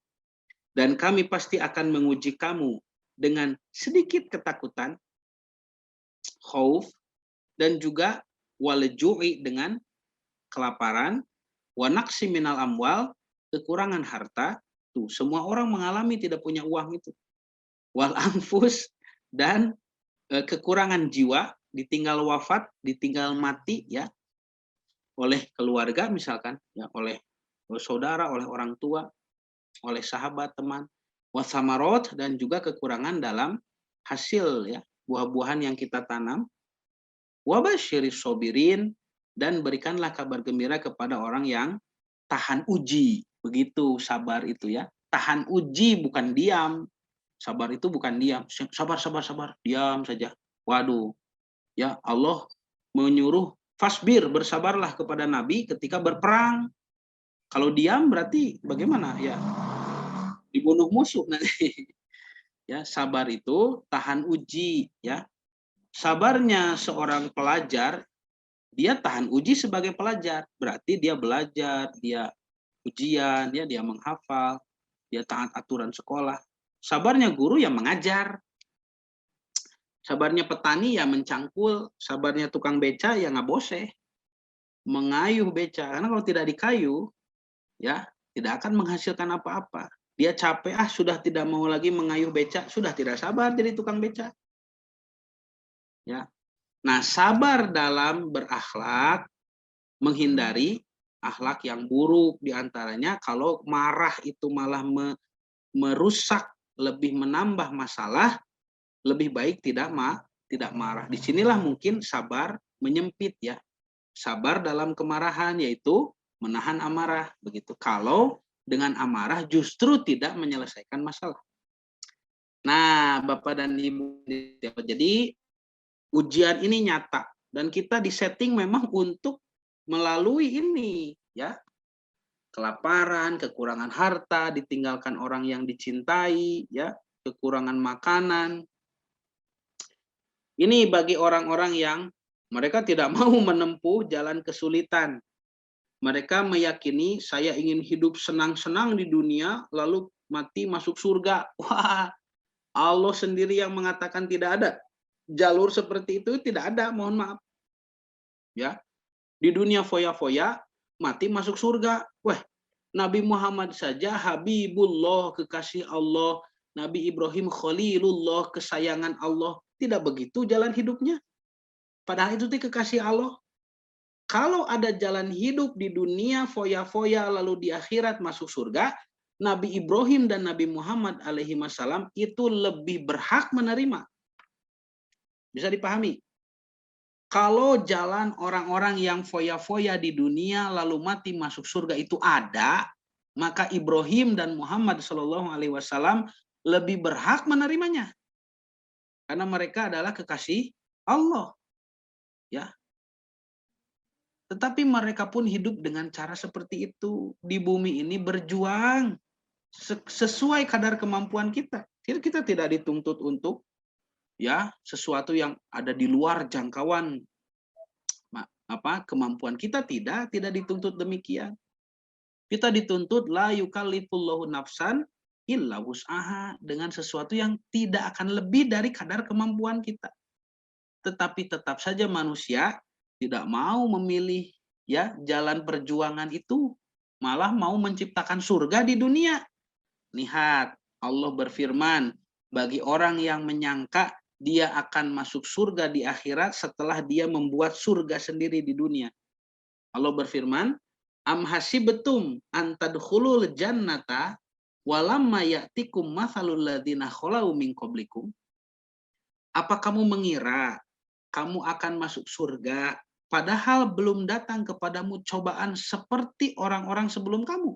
Dan kami pasti akan menguji kamu dengan sedikit ketakutan, khauf, dan juga wal ju'i dengan kelaparan, wa naqsim minal amwal, kekurangan harta. Tuh, semua orang mengalami tidak punya uang itu. Wal anfus, dan kekurangan jiwa, ditinggal wafat, ditinggal mati ya oleh keluarga misalkan, ya oleh saudara, oleh orang tua, oleh sahabat, teman. Wasamarot, dan juga kekurangan dalam hasil ya, buah-buahan yang kita tanam. Wabasyiris sobirin, dan berikanlah kabar gembira kepada orang yang tahan uji. Begitu sabar itu ya. Tahan uji, bukan diam. Sabar itu bukan diam. Sabar, sabar, sabar. Diam saja. Waduh. Ya, Allah menyuruh fasbir, bersabarlah kepada Nabi ketika berperang. Kalau diam berarti bagaimana? Ya, dibunuh musuh nanti. Ya, sabar itu tahan uji ya. Sabarnya seorang pelajar, dia tahan uji sebagai pelajar. Berarti dia belajar, dia ujian, ya, dia menghafal, dia taat aturan sekolah. Sabarnya guru yang mengajar. Sabarnya petani ya mencangkul, sabarnya tukang beca ya ngaboseh, mengayuh beca. Karena kalau tidak dikayu, ya tidak akan menghasilkan apa-apa. Dia capek, sudah tidak mau lagi mengayuh beca, sudah tidak sabar jadi tukang beca. Ya, nah sabar dalam berakhlak, menghindari akhlak yang buruk, diantaranya kalau marah itu malah merusak, lebih menambah masalah. Lebih baik tidak marah. Disinilah mungkin sabar menyempit ya. Sabar dalam kemarahan yaitu menahan amarah begitu. Kalau dengan amarah justru tidak menyelesaikan masalah. Nah, Bapak dan Ibu, jadi ujian ini nyata dan kita disetting memang untuk melalui ini ya. Kelaparan, kekurangan harta, ditinggalkan orang yang dicintai ya, kekurangan makanan. Ini bagi orang-orang yang mereka tidak mau menempuh jalan kesulitan. Mereka meyakini saya ingin hidup senang-senang di dunia, lalu mati masuk surga. Wah, Allah sendiri yang mengatakan tidak ada. Jalur seperti itu tidak ada, mohon maaf. Ya, di dunia foya-foya, mati masuk surga. Wah, Nabi Muhammad saja Habibullah, kekasih Allah. Nabi Ibrahim Khalilullah, kesayangan Allah. Tidak begitu jalan hidupnya. Padahal itu kekasih Allah. Kalau ada jalan hidup di dunia foya-foya lalu di akhirat masuk surga, Nabi Ibrahim dan Nabi Muhammad alaihi wasallam itu lebih berhak menerima. Bisa dipahami? Kalau jalan orang-orang yang foya-foya di dunia lalu mati masuk surga itu ada, maka Ibrahim dan Muhammad Shallallahu Alaihi Wasallam lebih berhak menerimanya. Karena mereka adalah kekasih Allah. Ya. Tetapi mereka pun hidup dengan cara seperti itu. Di bumi ini berjuang sesuai kadar kemampuan kita. Kita tidak dituntut untuk ya sesuatu yang ada di luar jangkauan kemampuan kita, tidak dituntut demikian. Kita dituntut la yukallifullahu nafsan illa wus'aha, dengan sesuatu yang tidak akan lebih dari kadar kemampuan kita. Tetapi tetap saja manusia tidak mau memilih ya jalan perjuangan itu, malah mau menciptakan surga di dunia. Lihat, Allah berfirman, bagi orang yang menyangka dia akan masuk surga di akhirat setelah dia membuat surga sendiri di dunia. Allah berfirman, am hasibetum an tadkhulul jannata walamma ya'tikum mathalul ladzina khalau min qablikum. Apa kamu mengira kamu akan masuk surga padahal belum datang kepadamu cobaan seperti orang-orang sebelum kamu?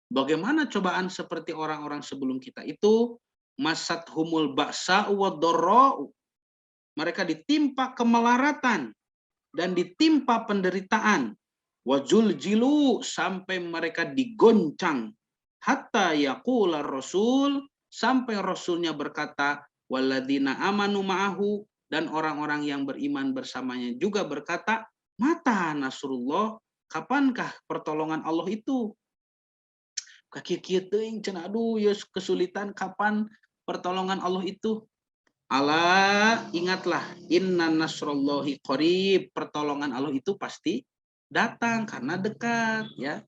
Bagaimana cobaan seperti orang-orang sebelum kita itu? Masat humul ba'sa wa dharra'u. Mereka ditimpa kemelaratan dan ditimpa penderitaan. Wajul jilu, sampai mereka digoncang. Hatta yaqula rasul, sampai rasulnya berkata, walladzina amanu ma'ahu, dan orang-orang yang beriman bersamanya juga berkata, mata nasrullah, kapankah pertolongan Allah itu? Kaki kita yang cenah, aduh ya kesulitan, kapan pertolongan Allah itu? Allah, ingatlah, inna nasrullahi qarib, pertolongan Allah itu pasti datang karena dekat, ya.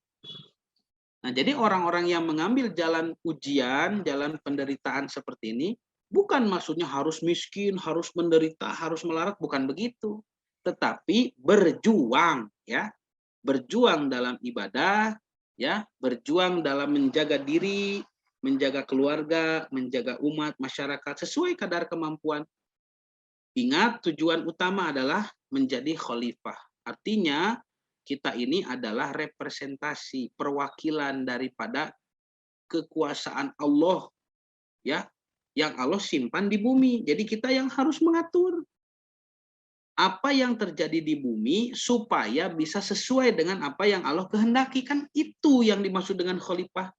Nah, jadi orang-orang yang mengambil jalan ujian, jalan penderitaan seperti ini, bukan maksudnya harus miskin, harus menderita, harus melarat, bukan begitu. Tetapi berjuang, ya, berjuang dalam ibadah, ya, berjuang dalam menjaga diri, menjaga keluarga, menjaga umat, masyarakat sesuai kadar kemampuan. Ingat, tujuan utama adalah menjadi khalifah. Artinya, kita ini adalah representasi, perwakilan daripada kekuasaan Allah, ya, yang Allah simpan di bumi. Jadi kita yang harus mengatur apa yang terjadi di bumi supaya bisa sesuai dengan apa yang Allah kehendaki. Kan itu yang dimaksud dengan khalifah.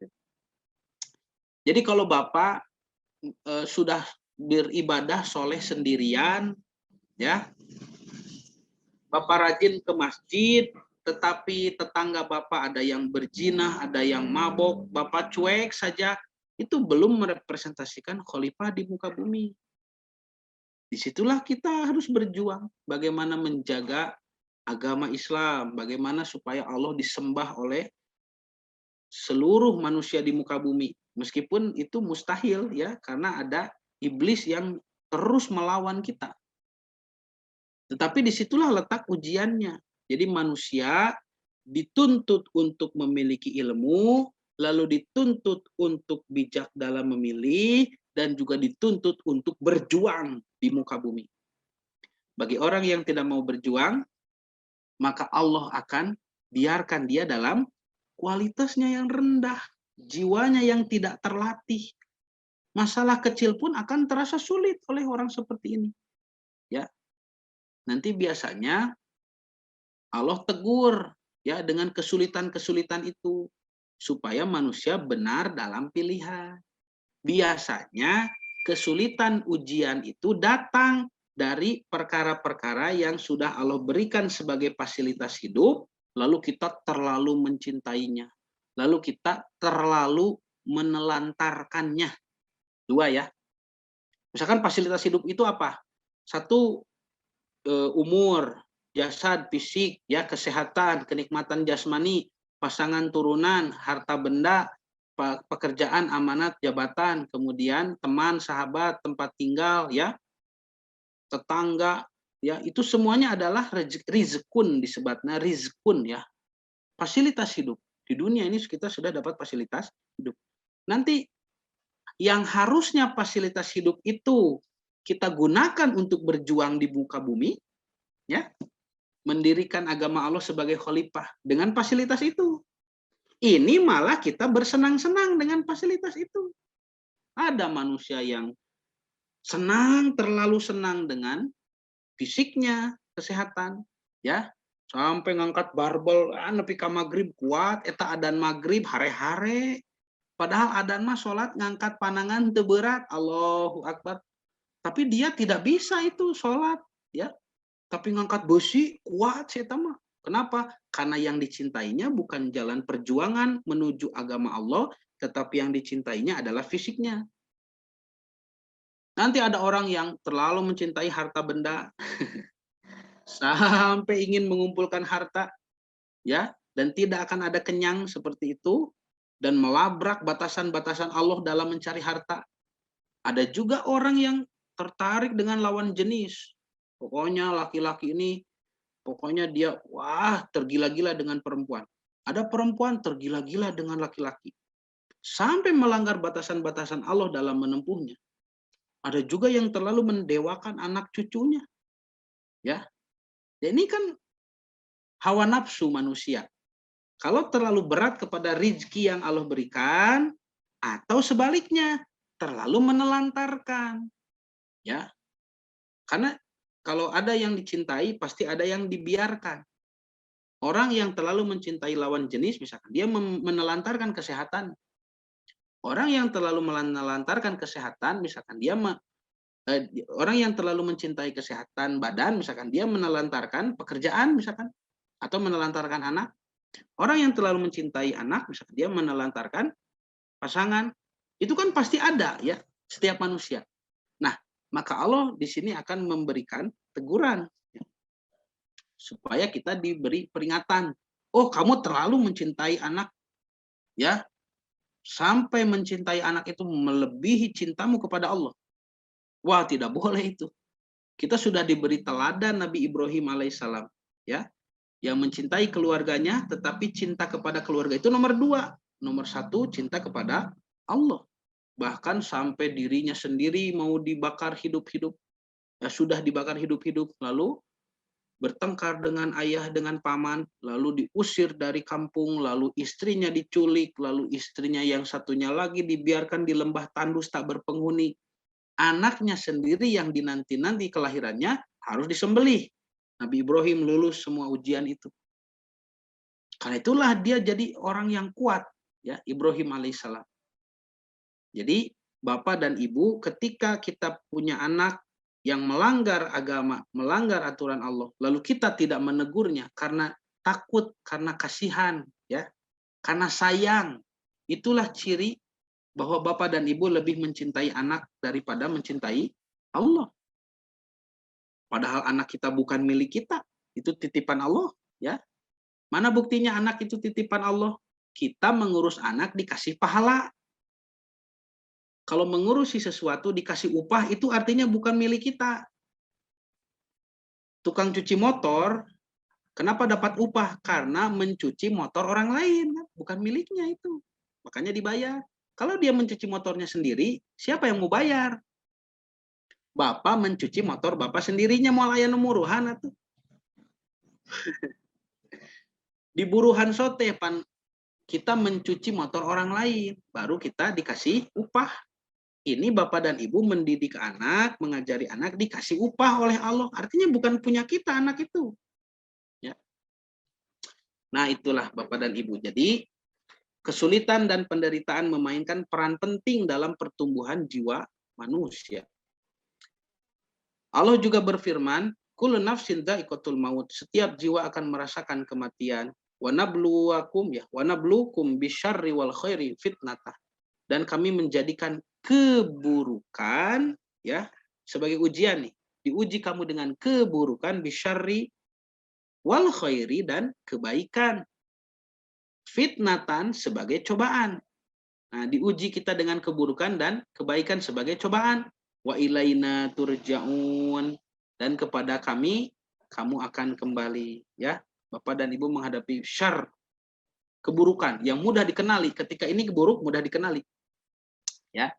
Jadi kalau Bapak sudah beribadah soleh sendirian, ya, Bapak rajin ke masjid, tetapi tetangga Bapak ada yang berzina, ada yang mabok, Bapak cuek saja, itu belum merepresentasikan khalifah di muka bumi. Disitulah kita harus berjuang, bagaimana menjaga agama Islam, bagaimana supaya Allah disembah oleh seluruh manusia di muka bumi. Meskipun itu mustahil, ya, karena ada iblis yang terus melawan kita. Tetapi disitulah letak ujiannya. Jadi manusia dituntut untuk memiliki ilmu, lalu dituntut untuk bijak dalam memilih, dan juga dituntut untuk berjuang di muka bumi. Bagi orang yang tidak mau berjuang, maka Allah akan biarkan dia dalam kualitasnya yang rendah, jiwanya yang tidak terlatih. Masalah kecil pun akan terasa sulit oleh orang seperti ini. Ya, nanti biasanya Allah tegur, ya, dengan kesulitan-kesulitan itu supaya manusia benar dalam pilihan. Biasanya kesulitan ujian itu datang dari perkara-perkara yang sudah Allah berikan sebagai fasilitas hidup, lalu kita terlalu mencintainya, lalu kita terlalu menelantarkannya. Dua, ya. Misalkan fasilitas hidup itu apa? Satu, umur, jasad, fisik, ya, kesehatan, kenikmatan jasmani, pasangan turunan, harta benda, pekerjaan, amanat, jabatan, kemudian teman, sahabat, tempat tinggal, ya, tetangga, ya, itu semuanya adalah rizkun, disebutnya rizkun, ya, fasilitas hidup. Di dunia ini kita sudah dapat fasilitas hidup. Nanti yang harusnya fasilitas hidup itu kita gunakan untuk berjuang di muka bumi, ya, mendirikan agama Allah sebagai khalifah dengan fasilitas itu. Ini malah kita bersenang-senang dengan fasilitas itu. Ada manusia yang senang, terlalu senang dengan fisiknya, kesehatan, ya, sampai ngangkat barbel, nepi ka magrib kuat, eta adan magrib hare-hare. Padahal adan mah sholat ngangkat panangan teu berat, Allahu Akbar. Tapi dia tidak bisa itu sholat, ya. Tapi ngangkat besi kuat sih mah. Kenapa? Karena yang dicintainya bukan jalan perjuangan menuju agama Allah, tetapi yang dicintainya adalah fisiknya. Nanti ada orang yang terlalu mencintai harta benda, sampai ingin mengumpulkan harta, ya, dan tidak akan ada kenyang seperti itu, dan melabrak batasan-batasan Allah dalam mencari harta. Ada juga orang yang tertarik dengan lawan jenis. Pokoknya laki-laki ini, pokoknya dia, wah, tergila-gila dengan perempuan. Ada perempuan tergila-gila dengan laki-laki. Sampai melanggar batasan-batasan Allah dalam menempuhnya. Ada juga yang terlalu mendewakan anak cucunya. Ya, ini kan hawa nafsu manusia. Kalau terlalu berat kepada rizki yang Allah berikan, atau sebaliknya, terlalu menelantarkan. Ya, karena kalau ada yang dicintai, pasti ada yang dibiarkan. Orang yang terlalu mencintai lawan jenis, misalkan, dia menelantarkan kesehatan. Orang yang terlalu menelantarkan kesehatan, misalkan, dia Orang yang terlalu mencintai kesehatan badan, misalkan dia menelantarkan pekerjaan, misalkan, atau menelantarkan anak. Orang yang terlalu mencintai anak, misalkan dia menelantarkan pasangan, itu kan pasti ada ya, setiap manusia. Nah, maka Allah di sini akan memberikan teguran ya, supaya kita diberi peringatan. Oh, kamu terlalu mencintai anak ya, sampai mencintai anak itu melebihi cintamu kepada Allah. Wah, tidak boleh itu. Kita sudah diberi teladan Nabi Ibrahim alaihissalam ya, yang mencintai keluarganya, tetapi cinta kepada keluarga itu nomor dua. Nomor satu, cinta kepada Allah. Bahkan sampai dirinya sendiri mau dibakar hidup-hidup. Ya, sudah dibakar hidup-hidup, lalu bertengkar dengan ayah, dengan paman, lalu diusir dari kampung, lalu istrinya diculik, lalu istrinya yang satunya lagi dibiarkan di lembah tandus tak berpenghuni. Anaknya sendiri yang dinanti-nanti kelahirannya harus disembelih. Nabi Ibrahim lulus semua ujian itu. Karena itulah dia jadi orang yang kuat, ya, Ibrahim alaihissalam. Jadi Bapak dan Ibu, ketika kita punya anak yang melanggar agama, melanggar aturan Allah, lalu kita tidak menegurnya karena takut, karena kasihan, ya, karena sayang, itulah ciri bahwa Bapak dan Ibu lebih mencintai anak daripada mencintai Allah. Padahal anak kita bukan milik kita, itu titipan Allah, ya. Mana buktinya anak itu titipan Allah? Kita mengurus anak dikasih pahala. Kalau mengurusi sesuatu dikasih upah itu artinya bukan milik kita. Tukang cuci motor, kenapa dapat upah? Karena mencuci motor orang lain, bukan miliknya itu. Makanya dibayar. Kalau dia mencuci motornya sendiri, siapa yang mau bayar? Bapak mencuci motor Bapak sendirinya, mau layan muruhan atau di buruhan sote pan kita mencuci motor orang lain, baru kita dikasih upah. Ini Bapak dan Ibu mendidik anak, mengajari anak, dikasih upah oleh Allah. Artinya bukan punya kita anak itu. Ya. Nah, itulah Bapak dan Ibu. Jadi, kesulitan dan penderitaan memainkan peran penting dalam pertumbuhan jiwa manusia. Allah juga berfirman, kullu nafsin dha'iqatul maut. Setiap jiwa akan merasakan kematian. Wa nabluwakum ya, wa nabluukum bisyarri wal khairi fitnatah. Dan kami menjadikan keburukan ya sebagai ujian nih. Diuji kamu dengan keburukan bisyarri wal khairi dan kebaikan. Fitnatan sebagai cobaan. Nah, diuji kita dengan keburukan dan kebaikan sebagai cobaan. Wa ilaina turja'un, dan kepada kami kamu akan kembali ya. Bapak dan Ibu menghadapi syar, keburukan yang mudah dikenali. Ketika ini buruk mudah dikenali. Ya.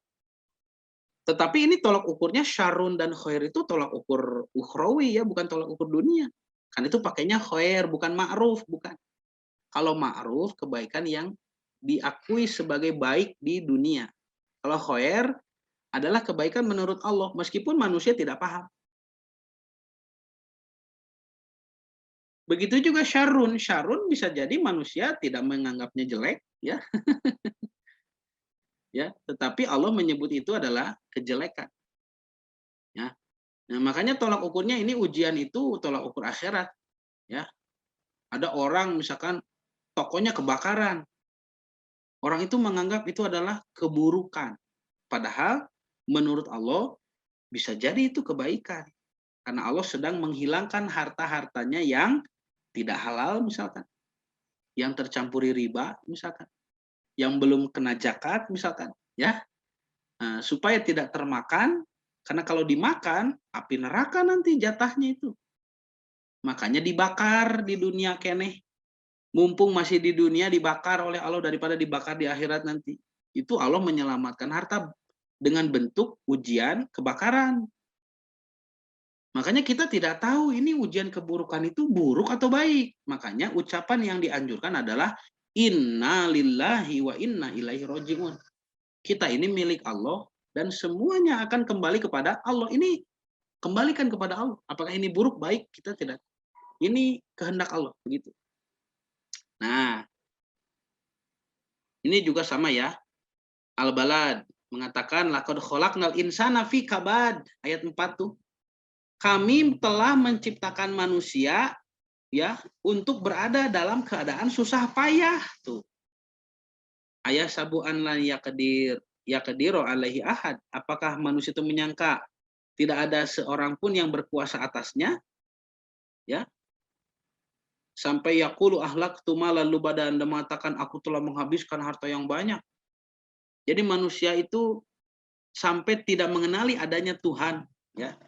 Tetapi ini tolak ukurnya syarun dan khair itu tolak ukur ukhrawi ya, bukan tolak ukur dunia. Kan itu pakainya khair, bukan ma'ruf, bukan. Kalau ma'ruf kebaikan yang diakui sebagai baik di dunia. Kalau khair adalah kebaikan menurut Allah, meskipun manusia tidak paham. Begitu juga syarrun. Syarrun bisa jadi manusia tidak menganggapnya jelek, ya, ya. Tetapi Allah menyebut itu adalah kejelekan, ya. Nah, makanya tolak ukurnya ini ujian itu tolak ukur akhirat, ya. Ada orang misalkan tokonya kebakaran, orang itu menganggap itu adalah keburukan, padahal menurut Allah bisa jadi itu kebaikan. Karena Allah sedang menghilangkan harta-hartanya yang tidak halal misalkan, yang tercampuri riba misalkan, yang belum kena zakat misalkan, ya. Nah, supaya tidak termakan, karena kalau dimakan api neraka nanti jatahnya itu. Makanya dibakar di dunia keneh. Mumpung masih di dunia dibakar oleh Allah daripada dibakar di akhirat nanti. Itu Allah menyelamatkan harta dengan bentuk ujian kebakaran. Makanya kita tidak tahu ini ujian keburukan itu buruk atau baik. Makanya ucapan yang dianjurkan adalah inna lillahi wa inna ilaihi roji'un. Kita ini milik Allah dan semuanya akan kembali kepada Allah. Ini kembalikan kepada Allah. Apakah ini buruk baik kita tidak. Ini kehendak Allah begitu. Nah, ini juga sama ya. Al-balad mengatakan laqad khalaqnal insana fi kabad, ayat 4 tuh. Kami telah menciptakan manusia ya untuk berada dalam keadaan susah payah tuh. Ayah sabu'an la yaqdiru alaihi ahad. Apakah manusia itu menyangka tidak ada seorang pun yang berkuasa atasnya? Ya. Sampai yaqulu ahlaktu malan lubadan, dan mengatakan aku telah menghabiskan harta yang banyak. Jadi manusia itu sampai tidak mengenali adanya Tuhan, ya.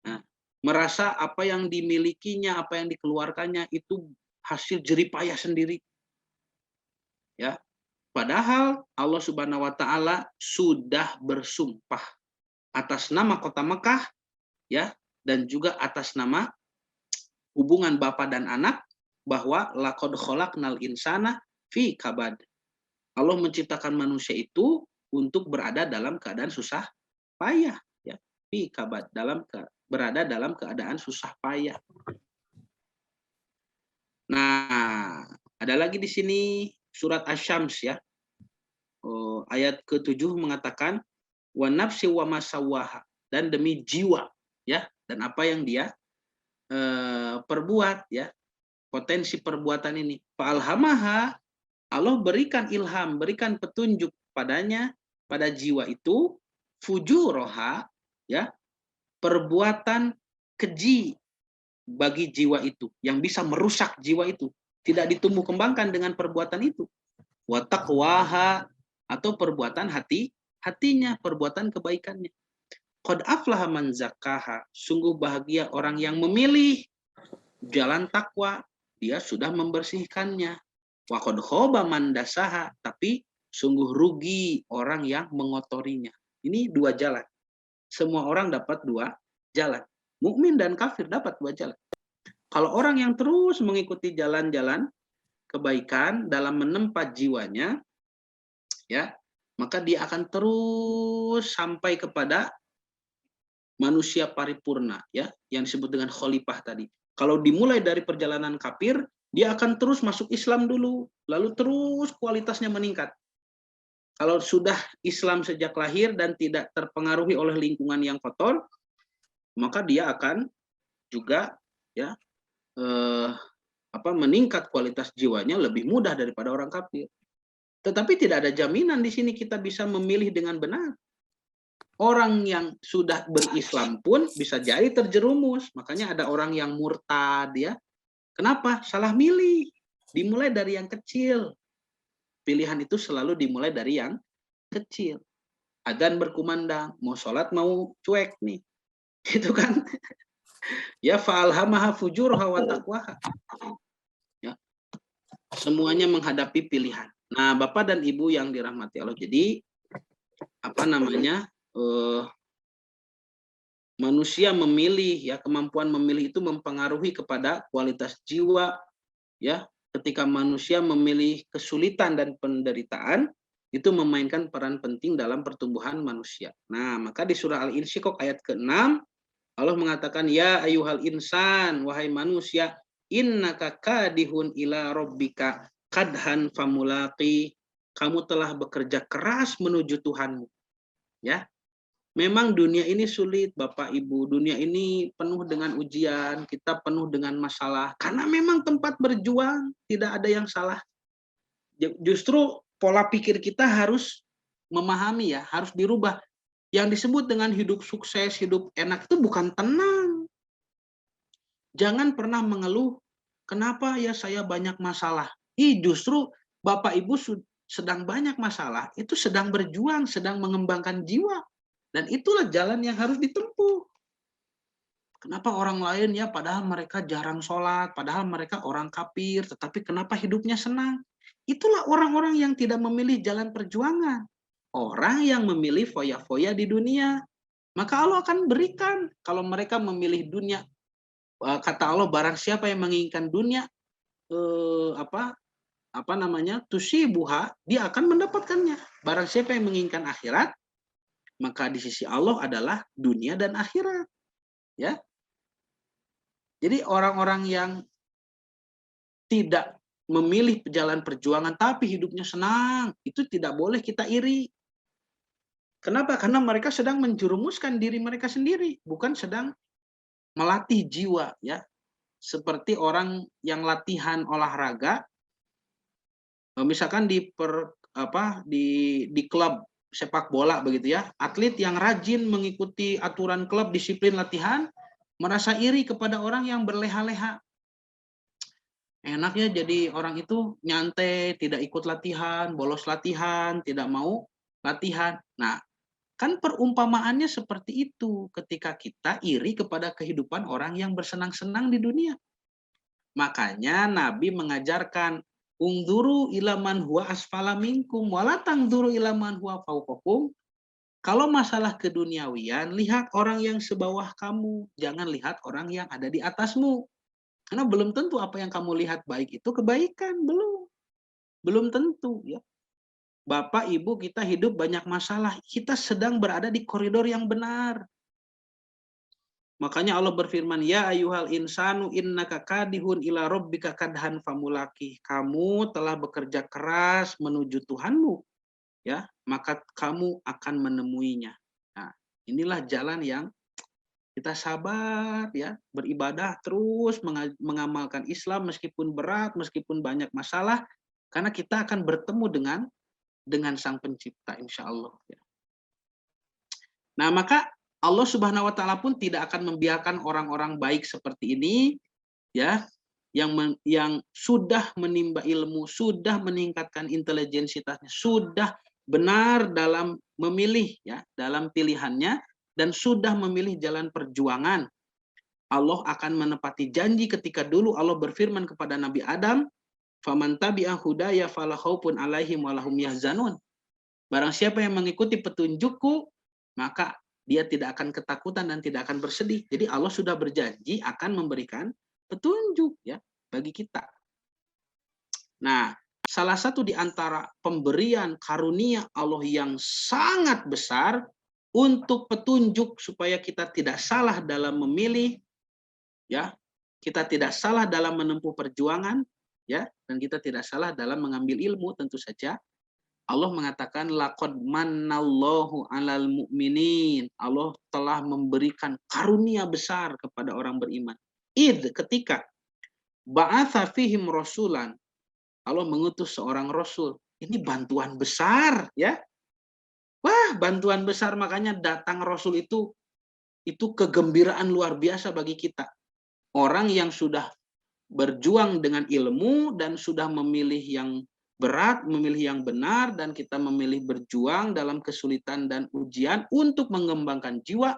Nah, merasa apa yang dimilikinya, apa yang dikeluarkannya itu hasil jerih payah sendiri. Ya. Padahal Allah Subhanahu wa taala sudah bersumpah atas nama kota Mekah, ya, dan juga atas nama hubungan bapak dan anak, bahwa laqad khalaqnal insana fi kabad. Allah menciptakan manusia itu untuk berada dalam keadaan susah payah, ya, fi kabad, berada dalam keadaan susah payah. Nah, ada lagi di sini surat Asy-Syams, ya. Ayat ke-7 mengatakan wa nafsi wa masawaha, dan demi jiwa, ya, dan apa yang dia perbuat, ya, potensi perbuatan ini. Fa'alhamaha, Allah berikan ilham, berikan petunjuk padanya, pada jiwa itu, fujuroha, ya, perbuatan keji bagi jiwa itu, yang bisa merusak jiwa itu, tidak ditumbuh kembangkan dengan perbuatan itu. Wa taqwaha, atau perbuatan hatinya, perbuatan kebaikannya. Qad aflaha man zakkaha, sungguh bahagia orang yang memilih jalan takwa, dia sudah membersihkannya. Wa qad khaba man dasaha, tapi sungguh rugi orang yang mengotorinya. Ini dua jalan. Semua orang dapat dua jalan. Mukmin dan kafir dapat dua jalan. Kalau orang yang terus mengikuti jalan-jalan kebaikan dalam menempa jiwanya, ya, maka dia akan terus sampai kepada manusia paripurna, ya, yang disebut dengan khalifah tadi. Kalau dimulai dari perjalanan kafir, dia akan terus masuk Islam dulu, lalu terus kualitasnya meningkat. Kalau sudah Islam sejak lahir dan tidak terpengaruhi oleh lingkungan yang kotor, maka dia akan juga, ya, meningkat kualitas jiwanya lebih mudah daripada orang kafir. Tetapi tidak ada jaminan di sini kita bisa memilih dengan benar. Orang yang sudah berislam pun bisa jadi terjerumus. Makanya ada orang yang murtad, ya. Kenapa? Salah milih. Dimulai dari yang kecil. Pilihan itu selalu dimulai dari yang kecil. Adzan berkumandang, mau sholat mau cuek nih. Gitu kan? Ya, fa'alhamaha fujurha wa taqwaha. Ya. Semuanya menghadapi pilihan. Nah, Bapak dan Ibu yang dirahmati Allah. Jadi manusia memilih, ya, kemampuan memilih itu mempengaruhi kepada kualitas jiwa, ya. Ketika manusia memilih kesulitan dan penderitaan, itu memainkan peran penting dalam pertumbuhan manusia. Nah, maka di surah Al-Insyiqaq ayat ke-6 Allah mengatakan, ya ayyuhal insan, wahai manusia, innaka kadihun ila rabbika kadhan famulaqi, kamu telah bekerja keras menuju Tuhanmu, ya. Memang dunia ini sulit, Bapak Ibu. Dunia ini penuh dengan ujian, kita penuh dengan masalah. Karena memang tempat berjuang, tidak ada yang salah. Justru pola pikir kita harus memahami, ya, harus dirubah. Yang disebut dengan hidup sukses, hidup enak itu bukan tenang. Jangan pernah mengeluh, kenapa ya saya banyak masalah. Justru Bapak Ibu sedang banyak masalah, itu sedang berjuang, sedang mengembangkan jiwa. Dan itulah jalan yang harus ditempuh. Kenapa orang lain, ya, padahal mereka jarang sholat, padahal mereka orang kafir, tetapi kenapa hidupnya senang? Itulah orang-orang yang tidak memilih jalan perjuangan. Orang yang memilih foya-foya di dunia. Maka Allah akan berikan. Kalau mereka memilih dunia, kata Allah, barang siapa yang menginginkan dunia, tusibuha, dia akan mendapatkannya. Barang siapa yang menginginkan akhirat, maka di sisi Allah adalah dunia dan akhirat, ya. Jadi orang-orang yang tidak memilih jalan perjuangan tapi hidupnya senang, itu tidak boleh kita iri. Kenapa? Karena mereka sedang menjerumuskan diri mereka sendiri, bukan sedang melatih jiwa ya. Seperti orang yang latihan olahraga, misalkan di klub sepak bola begitu ya, atlet yang rajin mengikuti aturan klub, disiplin latihan, merasa iri kepada orang yang berleha-leha. Enaknya jadi orang itu nyantai, tidak ikut latihan, bolos latihan, tidak mau latihan. Nah, kan perumpamaannya seperti itu ketika kita iri kepada kehidupan orang yang bersenang-senang di dunia. Makanya Nabi mengajarkan, ungduru ilaman huwa asfala minkum walatang duru ilaman huwa fauqakum. Kalau masalah keduniawian, lihat orang yang sebawah kamu, jangan lihat orang yang ada di atasmu. Karena belum tentu apa yang kamu lihat baik itu kebaikan, belum tentu ya. Bapak, Ibu, kita hidup banyak masalah, kita sedang berada di koridor yang benar. Makanya Allah berfirman, ya ayuhal insanu innaka kadihun ila rabbika kadhan famulaki. Kamu telah bekerja keras menuju Tuhanmu, ya, maka kamu akan menemuinya. Nah, inilah jalan yang kita sabar ya, beribadah terus, mengamalkan Islam meskipun berat, meskipun banyak masalah, karena kita akan bertemu dengan Sang Pencipta insya Allah. Ya. Nah, maka Allah Subhanahu wa taala pun tidak akan membiarkan orang-orang baik seperti ini ya, yang sudah menimba ilmu, sudah meningkatkan intelijensitasnya, sudah benar dalam memilih ya, dalam pilihannya dan sudah memilih jalan perjuangan. Allah akan menepati janji ketika dulu Allah berfirman kepada Nabi Adam, "Faman tabi'a hudaya fala khaufun 'alaihim wa lahum yahzanun." Barang siapa yang mengikuti petunjukku, maka dia tidak akan ketakutan dan tidak akan bersedih. Jadi Allah sudah berjanji akan memberikan petunjuk ya bagi kita. Nah, salah satu di antara pemberian karunia Allah yang sangat besar untuk petunjuk supaya kita tidak salah dalam memilih ya, kita tidak salah dalam menempuh perjuangan ya, dan kita tidak salah dalam mengambil ilmu tentu saja. Allah mengatakan laqad mannallahu 'alal mu'minin. Allah telah memberikan karunia besar kepada orang beriman. Ketika ba'atsa fihim rasulan. Allah mengutus seorang rasul. Ini bantuan besar ya. Wah, bantuan besar, makanya datang rasul itu kegembiraan luar biasa bagi kita. Orang yang sudah berjuang dengan ilmu dan sudah memilih yang berat, memilih yang benar, dan kita memilih berjuang dalam kesulitan dan ujian untuk mengembangkan jiwa.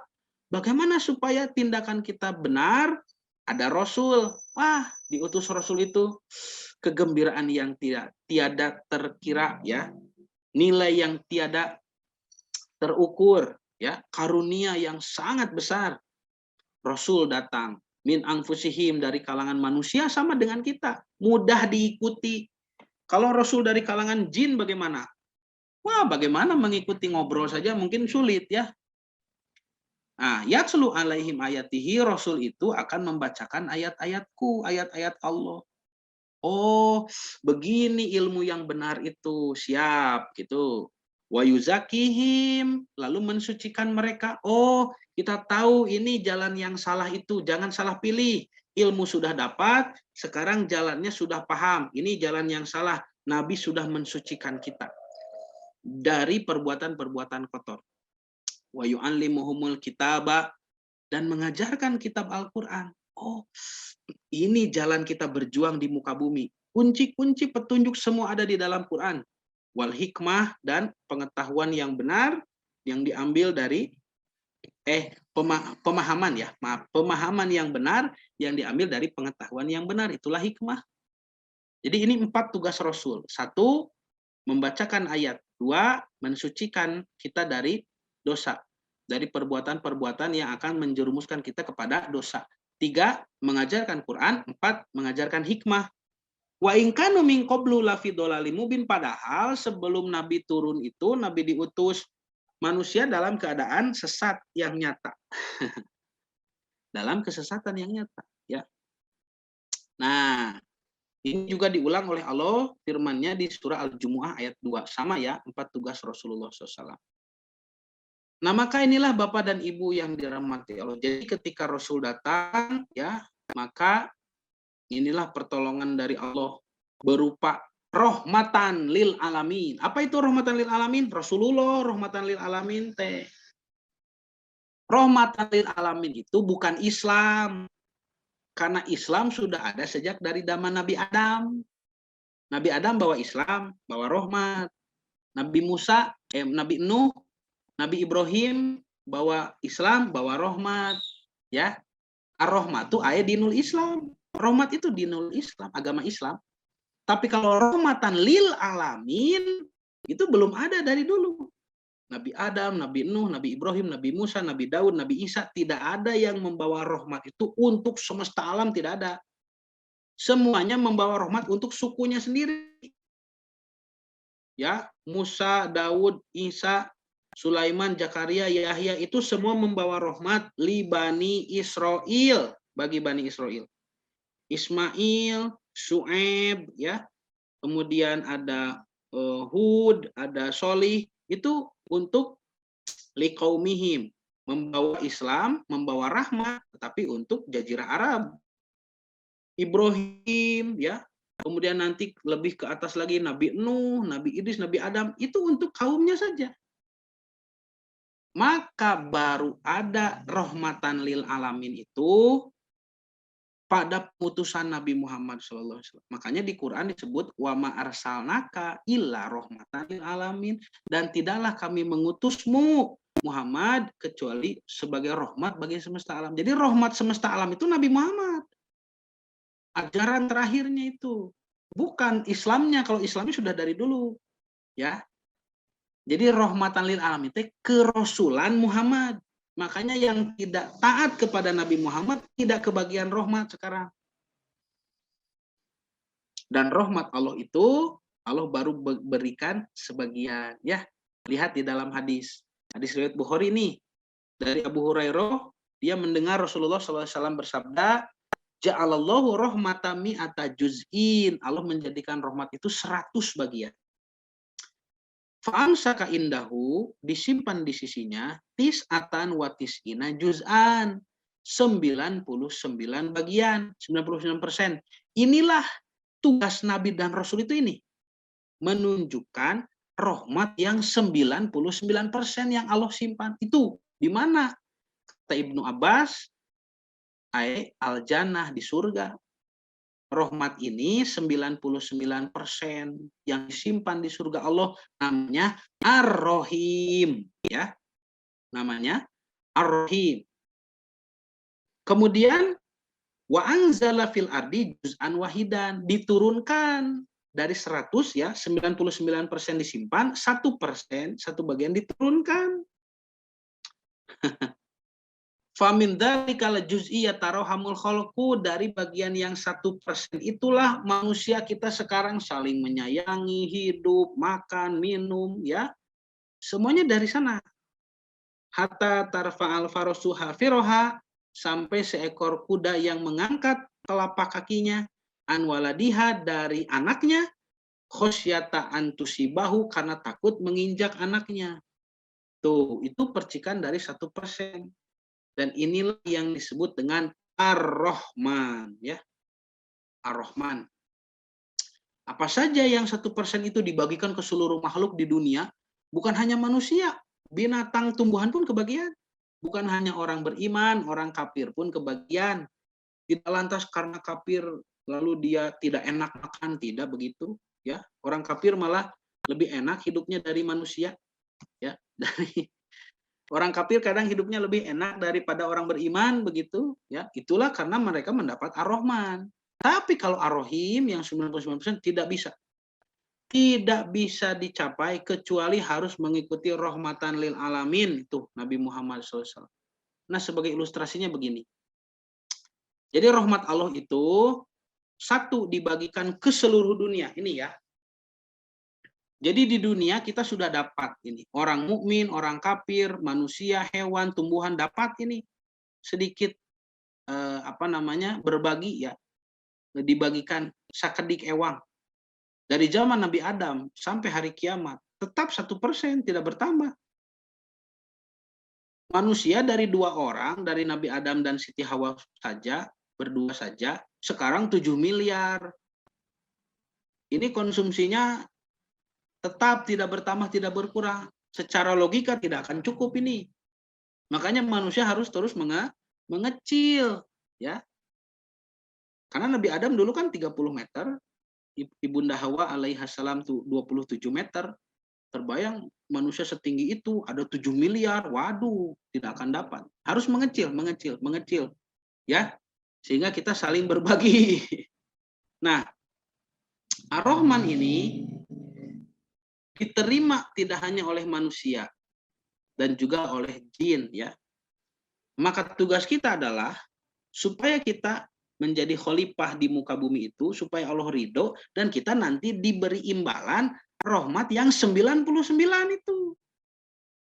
Bagaimana supaya tindakan kita benar? Ada Rasul. Wah, diutus Rasul itu kegembiraan yang tiada terkira ya. Nilai yang tiada terukur ya, karunia yang sangat besar. Rasul datang min anfusihim, dari kalangan manusia sama dengan kita, mudah diikuti. Kalau Rasul dari kalangan jin bagaimana? Wah, bagaimana mengikuti, ngobrol saja mungkin sulit ya. Nah, yatslu alaihim ayatihi, Rasul itu akan membacakan ayat-ayatku, ayat-ayat Allah. Oh, begini ilmu yang benar itu, siap gitu. Wa yuzakihim, lalu mensucikan mereka. Oh, kita tahu ini jalan yang salah itu, jangan salah pilih. Ilmu sudah dapat, sekarang jalannya sudah paham. Ini jalan yang salah. Nabi sudah mensucikan kita dari perbuatan-perbuatan kotor. Wa yu'allimuhumul kitaba, dan mengajarkan kitab Al-Qur'an. Oh, ini jalan kita berjuang di muka bumi. Kunci-kunci petunjuk semua ada di dalam Quran. Wal hikmah, dan pengetahuan yang benar yang diambil dari pemahaman ya. Maaf, pemahaman yang benar yang diambil dari pengetahuan yang benar, itulah hikmah. Jadi ini 4 tugas Rasul. 1, membacakan ayat. 2, mensucikan kita dari dosa, dari perbuatan-perbuatan yang akan menjerumuskan kita kepada dosa. 3, mengajarkan Quran. 4, mengajarkan hikmah. Wa in kanu min qablu lafi dhalalim mubin, padahal sebelum Nabi turun itu, Nabi diutus, manusia dalam keadaan sesat yang nyata. Dalam kesesatan yang nyata, ya. Nah, ini juga diulang oleh Allah firman-Nya di surah Al-Jumu'ah ayat 2. Sama ya, 4 tugas Rasulullah SAW. Nah, maka inilah Bapak dan Ibu yang dirahmati Allah. Jadi ketika Rasul datang, ya, maka inilah pertolongan dari Allah berupa rahmatan lil alamin. Apa itu rahmatan lil alamin? Rasulullah rahmatan lil alamin teh. Rahmatan lil alamin itu bukan Islam. Karena Islam sudah ada sejak dari zaman Nabi Adam. Nabi Adam bawa Islam, bawa rahmat. Nabi Musa, Nabi Nuh, Nabi Ibrahim bawa Islam, bawa rahmat. Ya, ar-rahmat itu ayat dinul Islam. Rahmat itu dinul Islam, agama Islam. Tapi kalau rahmatan lil alamin itu belum ada dari dulu. Nabi Adam, Nabi Nuh, Nabi Ibrahim, Nabi Musa, Nabi Daud, Nabi Isa, tidak ada yang membawa rahmat itu untuk semesta alam, tidak ada. Semuanya membawa rahmat untuk sukunya sendiri. Ya, Musa, Daud, Isa, Sulaiman, Zakaria, Yahya itu semua membawa rahmat li Bani Israel, bagi Bani Israel. Ismail, Syuaib, ya. Kemudian ada Hud, ada Solih, itu untuk liqaumihim, membawa Islam, membawa rahmat, tetapi untuk jazirah Arab. Ibrahim, ya. Kemudian nanti lebih ke atas lagi Nabi Nuh, Nabi Idris, Nabi Adam, itu untuk kaumnya saja. Maka baru ada rahmatan lil alamin itu pada putusan Nabi Muhammad SAW. Makanya di Quran disebut wa ma arsalnaka illa rahmatan lil alamin, dan tidaklah kami mengutusmu Muhammad kecuali sebagai rahmat bagi semesta alam. Jadi rahmat semesta alam itu Nabi Muhammad. Ajaran terakhirnya itu. Bukan Islamnya, kalau Islamnya sudah dari dulu. Ya. Jadi rahmatan lil alamin itu kerasulan Muhammad. Makanya yang tidak taat kepada Nabi Muhammad tidak kebagian rahmat sekarang. Dan rahmat Allah itu Allah baru berikan sebagian. Ya, lihat di dalam hadis. Hadis riwayat Bukhari ini dari Abu Hurairah, dia mendengar Rasulullah SAW bersabda, Ja'alallahu rahmatami ata juz'in. Allah menjadikan rahmat itu 100 bagian. Fa'amsaka indahu, disimpan di sisinya, tis'atan wa tis'ina juz'an. 99 bagian, 99%. Inilah tugas Nabi dan Rasul itu ini. Menunjukkan rahmat yang 99% yang Allah simpan. Itu di mana? Kata Ibnu Abbas, al-jannah, di surga. Rahmat ini 99% yang disimpan di surga Allah namanya Ar-Rahim, ya. Namanya Ar-Rahim. Kemudian wa anzala fil ardi juz'an wahidan, diturunkan dari 100, ya, 99% disimpan, 1%, satu bagian diturunkan. Famin dzalikal juz'i yatarohamul khalqu, dari bagian yang 1% itulah manusia kita sekarang saling menyayangi, hidup, makan, minum, ya. Semuanya dari sana. Hatta tarfa'al farasu hafiroha, sampai seekor kuda yang mengangkat telapak kakinya, anwaladiha, dari anaknya, khosyata antusibahu, karena takut menginjak anaknya. Tuh, itu percikan dari 1%. Dan inilah yang disebut dengan Ar-Rahman, ya. Ar-Rahman. Apa saja yang 1% itu dibagikan ke seluruh makhluk di dunia, bukan hanya manusia, binatang, tumbuhan pun kebagian. Bukan hanya orang beriman, orang kafir pun kebagian. Tidak lantas karena kafir lalu dia tidak enak makan, tidak begitu, ya. Orang kafir malah lebih enak hidupnya dari manusia, ya. Dari orang kafir kadang hidupnya lebih enak daripada orang beriman, begitu, ya. Itulah karena mereka mendapat Ar-Rahman. Tapi kalau Ar-Rahim yang 99% tidak bisa. Tidak bisa dicapai kecuali harus mengikuti rahmatan lil alamin, itu Nabi Muhammad SAW. Nah, sebagai ilustrasinya begini. Jadi rahmat Allah itu satu dibagikan ke seluruh dunia, ini ya. Jadi di dunia kita sudah dapat ini, orang mukmin, orang kafir, manusia, hewan, tumbuhan dapat ini sedikit berbagi, ya, dibagikan sakedik ewang. Dari zaman Nabi Adam sampai hari kiamat tetap 1%, tidak bertambah. Manusia dari 2 orang, dari Nabi Adam dan Siti Hawa saja, berdua saja, sekarang 7 miliar. Ini konsumsinya tetap tidak bertambah, tidak berkurang. Secara logika tidak akan cukup ini. Makanya manusia harus terus mengecil, ya. Karena Nabi Adam dulu kan 30 meter, Ibunda Hawa alaihissalam tuh 27 meter. Terbayang manusia setinggi itu ada 7 miliar, waduh, tidak akan dapat. Harus mengecil, mengecil, mengecil, ya. Sehingga kita saling berbagi. Nah, Ar-Rahman ini diterima tidak hanya oleh manusia dan juga oleh jin, ya. Maka tugas kita adalah supaya kita menjadi khalifah di muka bumi itu, supaya Allah ridho dan kita nanti diberi imbalan rahmat yang 99 itu.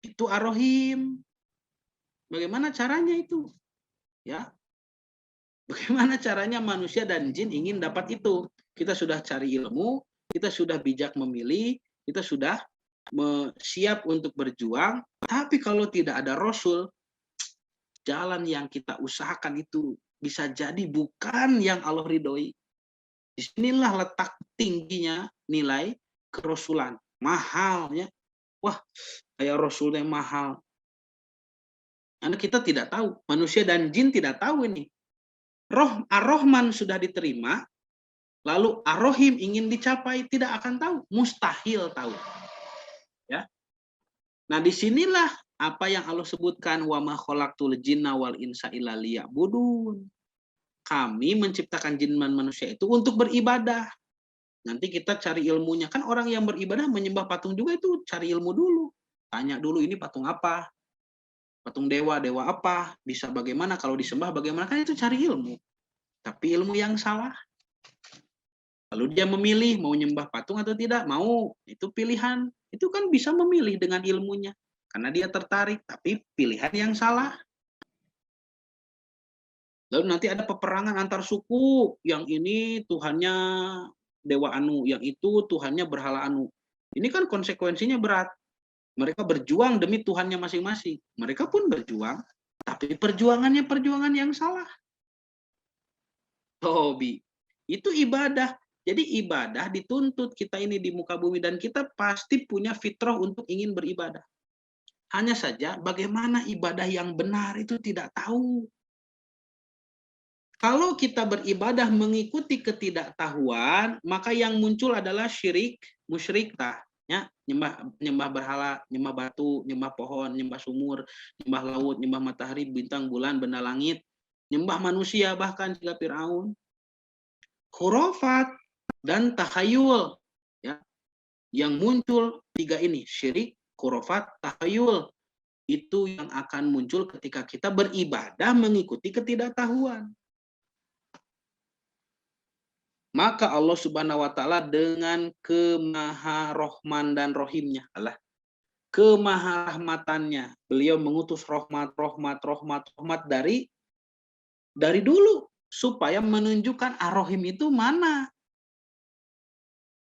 Itu Ar-Rahim. Bagaimana caranya itu? Ya. Bagaimana caranya manusia dan jin ingin dapat itu? Kita sudah cari ilmu, kita sudah bijak memilih, kita sudah siap untuk berjuang, tapi kalau tidak ada Rasul, jalan yang kita usahakan itu bisa jadi bukan yang Allah ridhoi. Disinilah letak tingginya nilai kerasulan. Mahalnya. Wah, kayak Rasulnya mahal. Karena kita tidak tahu. Manusia dan jin tidak tahu ini. Ar-Rahman sudah diterima, lalu Ar-Rahim ingin dicapai, tidak akan tahu. Mustahil tahu. Ya. Nah, disinilah apa yang Allah sebutkan, wa ma khalaqtul jinna wal insa illa liya'budun. Kami menciptakan jin dan manusia itu untuk beribadah. Nanti kita cari ilmunya. Kan orang yang beribadah menyembah patung juga itu cari ilmu dulu. Tanya dulu ini patung apa? Patung dewa, dewa apa? Bisa bagaimana kalau disembah bagaimana? Kan itu cari ilmu. Tapi ilmu yang salah. Lalu dia memilih mau nyembah patung atau tidak. Mau, itu pilihan. Itu kan bisa memilih dengan ilmunya. Karena dia tertarik, tapi pilihan yang salah. Lalu nanti ada peperangan antar suku, yang ini Tuhannya Dewa Anu, yang itu Tuhannya berhala Anu. Ini kan konsekuensinya berat. Mereka berjuang demi Tuhannya masing-masing. Mereka pun berjuang, tapi perjuangannya perjuangan yang salah. Hobi. Itu ibadah. Jadi ibadah dituntut kita ini di muka bumi, dan kita pasti punya fitrah untuk ingin beribadah. Hanya saja bagaimana ibadah yang benar itu tidak tahu. Kalau kita beribadah mengikuti ketidaktahuan, maka yang muncul adalah syirik, musyrik ya, nyembah berhala, nyembah batu, nyembah pohon, nyembah sumur, nyembah laut, nyembah matahari, bintang, bulan, benda langit, nyembah manusia bahkan juga Firaun. Khurafat dan tahayul, ya. Yang muncul 3 ini, syirik, khurafat, tahayul. Itu yang akan muncul ketika kita beribadah mengikuti ketidaktahuan. Maka Allah Subhanahu wa taala dengan kemaharahman dan rohimnya, kemaharahmatannya, beliau mengutus rahmat dari dulu supaya menunjukkan Ar-Rahim itu mana.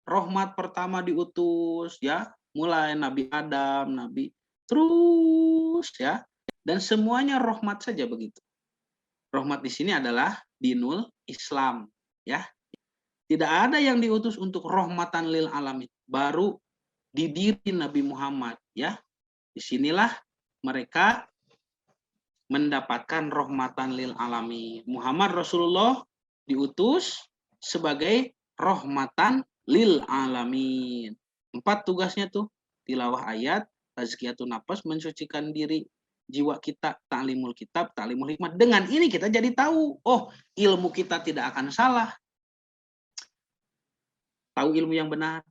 Rahmat pertama diutus, ya, mulai Nabi Adam, Nabi terus, ya, dan semuanya rahmat saja begitu. Rahmat di sini adalah dinul Islam, ya. Tidak ada yang diutus untuk rahmatan lil alamin. Baru di diri Nabi Muhammad, ya. Disinilah mereka mendapatkan rahmatan lil alamin. Muhammad Rasulullah diutus sebagai rahmatan lil alamin. 4 tugasnya tuh, tilawah ayat, tazkiyatun nafas, mensucikan diri jiwa kita, ta'limul kitab, ta'limul hikmah. Dengan ini kita jadi tahu, oh, ilmu kita tidak akan salah. Tahu ilmu yang benar.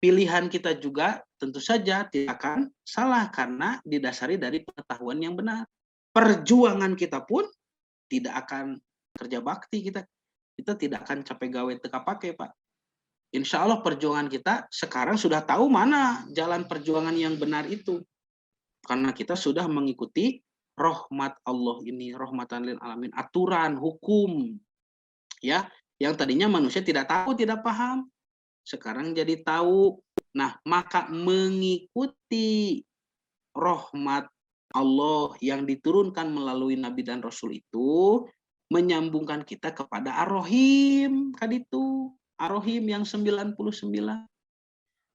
Pilihan kita juga tentu saja tidak akan salah karena didasari dari pengetahuan yang benar. Perjuangan kita pun tidak akan kerja bakti kita. Kita tidak akan capek gawe teka pakai, Pak. Insya Allah perjuangan kita sekarang sudah tahu mana jalan perjuangan yang benar itu. Karena kita sudah mengikuti rahmat Allah ini, rahmatan lil alamin, aturan, hukum. Ya, yang tadinya manusia tidak tahu, tidak paham. Sekarang jadi tahu. Nah, maka mengikuti rahmat Allah yang diturunkan melalui Nabi dan Rasul itu menyambungkan kita kepada Ar-Rahim. Kan itu Ar-Rahim yang 99.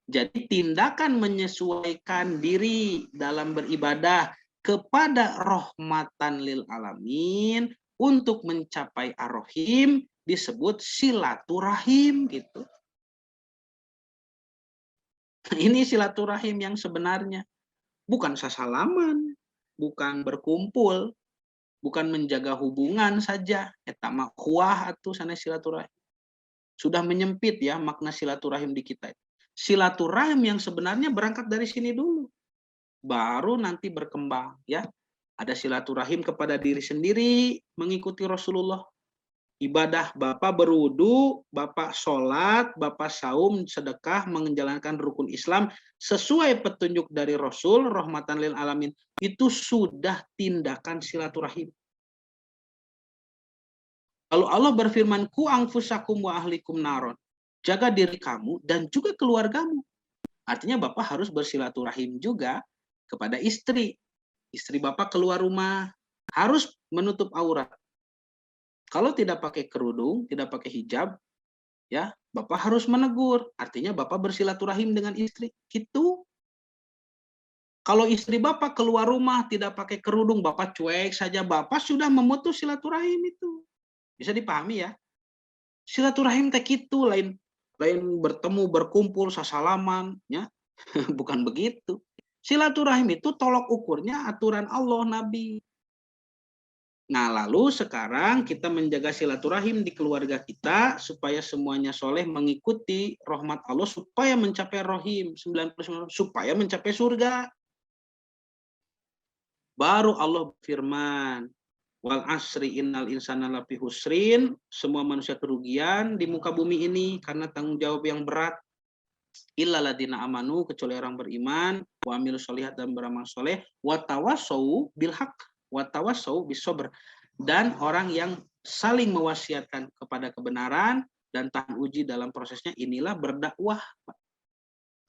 Jadi tindakan menyesuaikan diri dalam beribadah kepada rahmatan lil alamin untuk mencapai ar-rahim disebut silaturahim gitu. Ini silaturahim yang sebenarnya, bukan sasalaman, bukan berkumpul, bukan menjaga hubungan saja. Eta mah kuah atuh sana silaturahim. Sudah menyempit ya makna silaturahim di kita. Silaturahim yang sebenarnya berangkat dari sini dulu, baru nanti berkembang ya. Ada silaturahim kepada diri sendiri mengikuti Rasulullah. Ibadah Bapak berwudu, Bapak sholat, Bapak saum, sedekah, menjalankan rukun Islam sesuai petunjuk dari Rasul, rahmatan lil alamin. Itu sudah tindakan silaturahim. Kalau Allah berfirman, ku anfusakum wa ahlikum naron. Jaga diri kamu dan juga keluargamu. Artinya Bapak harus bersilaturahim juga kepada istri. Istri Bapak keluar rumah, harus menutup aurat. Kalau tidak pakai kerudung, tidak pakai hijab, ya Bapak harus menegur. Artinya Bapak bersilaturahim dengan istri. Gitu. Kalau istri Bapak keluar rumah tidak pakai kerudung, Bapak cuek saja, Bapak sudah memutus silaturahim itu. Bisa dipahami ya? Silaturahim teh gitu, lain bertemu, berkumpul, sasalaman, ya. Bukan begitu. Silaturahim itu tolok ukurnya aturan Allah, Nabi. Nah, lalu sekarang kita menjaga silaturahim di keluarga kita supaya semuanya soleh mengikuti rahmat Allah supaya mencapai rohim 99 supaya mencapai surga. Baru Allah berfirman, wal asri innal insana lafi husrin, semua manusia kerugian di muka bumi ini karena tanggung jawab yang berat. Illa ladina amanu, kecuali orang beriman, wa amilus sholihat, dan beramal soleh, wa tawasau bil haq, wa tawasau bis sabr, dan orang yang saling mewasiatkan kepada kebenaran dan tahan uji dalam prosesnya, inilah berdakwah.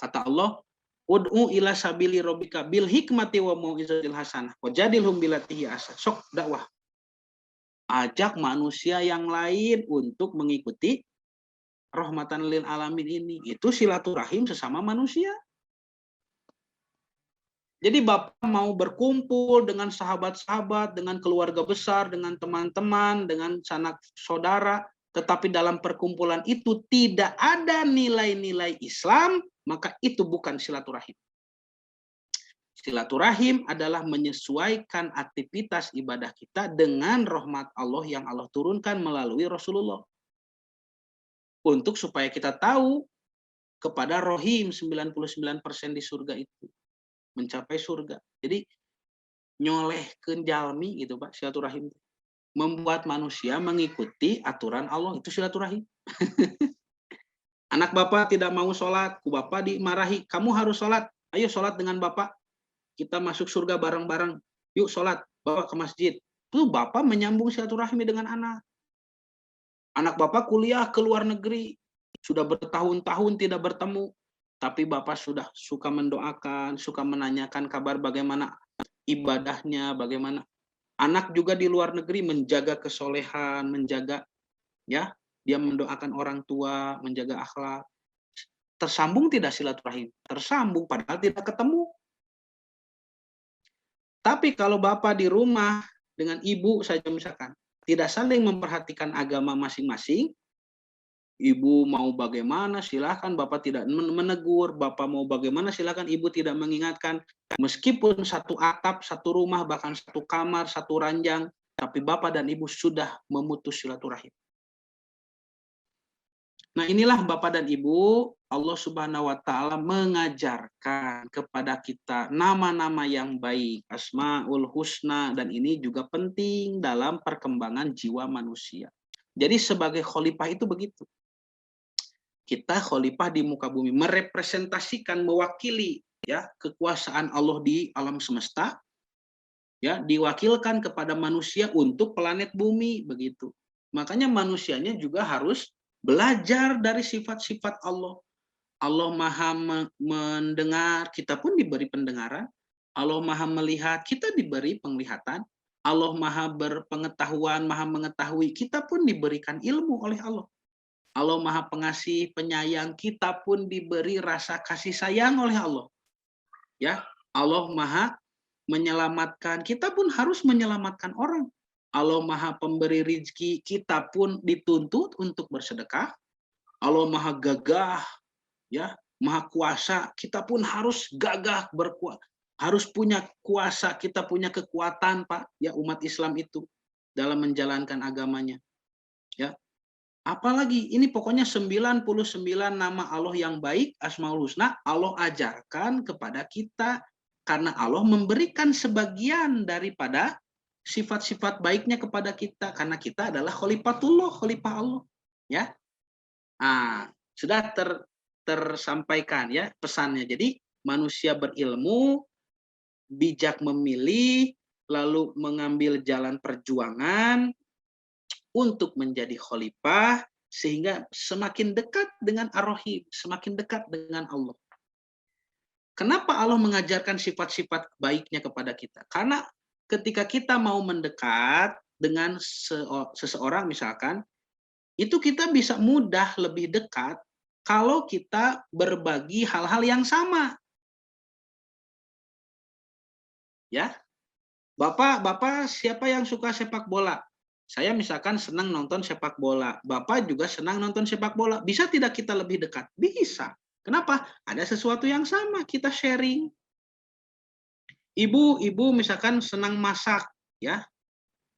Kata Allah, ud'u ila sabili rabbika bil hikmati wa mau'izatil hasanah wajadilhum billati hiya ahsan. Sok dakwah. Ajak manusia yang lain untuk mengikuti rahmatan lil alamin ini. Itu silaturahim sesama manusia. Jadi Bapak mau berkumpul dengan sahabat-sahabat, dengan keluarga besar, dengan teman-teman, dengan sanak saudara, tetapi dalam perkumpulan itu tidak ada nilai-nilai Islam, maka itu bukan silaturahim. Silaturahim adalah menyesuaikan aktivitas ibadah kita dengan rahmat Allah yang Allah turunkan melalui Rasulullah. Untuk supaya kita tahu kepada rohim 99% di surga itu. Mencapai surga. Jadi nyolehkeun jalmi gitu Pak, silaturahim. Membuat manusia mengikuti aturan Allah, itu silaturahim. Anak Bapak tidak mau sholat, ku Bapak dimarahi, kamu harus sholat, ayo sholat dengan Bapak. Kita masuk surga bareng-bareng, yuk sholat, bawa ke masjid. Itu Bapak menyambung silaturahim dengan anak. Anak Bapak kuliah ke luar negeri, sudah bertahun-tahun tidak bertemu, tapi Bapak sudah suka mendoakan, suka menanyakan kabar bagaimana ibadahnya, bagaimana. Anak juga di luar negeri menjaga kesolehan, menjaga, ya, dia mendoakan orang tua, menjaga akhlak. Tersambung tidak silaturahim? Tersambung, padahal tidak ketemu. Tapi kalau Bapak di rumah dengan ibu saja misalkan, tidak saling memperhatikan agama masing-masing, ibu mau bagaimana silakan, Bapak tidak menegur, Bapak mau bagaimana silakan, ibu tidak mengingatkan. Meskipun satu atap, satu rumah, bahkan satu kamar, satu ranjang, tapi Bapak dan Ibu sudah memutus silaturahim. Nah, inilah Bapak dan Ibu, Allah Subhanahu wa taala mengajarkan kepada kita nama-nama yang baik, Asmaul Husna, dan ini juga penting dalam perkembangan jiwa manusia. Jadi sebagai khalifah itu begitu. Kita khalifah di muka bumi, merepresentasikan, mewakili ya kekuasaan Allah di alam semesta, ya diwakilkan kepada manusia untuk planet bumi begitu. Makanya manusianya juga harus belajar dari sifat-sifat Allah. Allah Maha mendengar, kita pun diberi pendengaran. Allah Maha melihat, kita diberi penglihatan. Allah Maha berpengetahuan, Maha mengetahui, kita pun diberikan ilmu oleh Allah. Allah Maha Pengasih, Penyayang, kita pun diberi rasa kasih sayang oleh Allah. Ya, Allah Maha menyelamatkan, kita pun harus menyelamatkan orang. Allah Maha Pemberi rizki, kita pun dituntut untuk bersedekah. Allah Maha Gagah, ya, Maha Kuasa, kita pun harus gagah berkuasa, harus punya kuasa, kita punya kekuatan, Pak, ya, umat Islam itu dalam menjalankan agamanya. Ya. Apalagi ini pokoknya 99 nama Allah yang baik, Asmaul Husna, Allah ajarkan kepada kita karena Allah memberikan sebagian daripada sifat-sifat baiknya kepada kita karena kita adalah khalifatullah, khalifah Allah, ya. Sudah tersampaikan ya pesannya. Jadi manusia berilmu, bijak memilih, lalu mengambil jalan perjuangan untuk menjadi khalifah sehingga semakin dekat dengan Ar-Rahim, semakin dekat dengan Allah. Kenapa Allah mengajarkan sifat-sifat baiknya kepada kita? Karena ketika kita mau mendekat dengan seseorang misalkan, itu kita bisa mudah lebih dekat kalau kita berbagi hal-hal yang sama. Ya. Bapak siapa yang suka sepak bola? Saya misalkan senang nonton sepak bola. Bapak juga senang nonton sepak bola. Bisa tidak kita lebih dekat? Bisa. Kenapa? Ada sesuatu yang sama, kita sharing. Ibu misalkan senang masak, ya.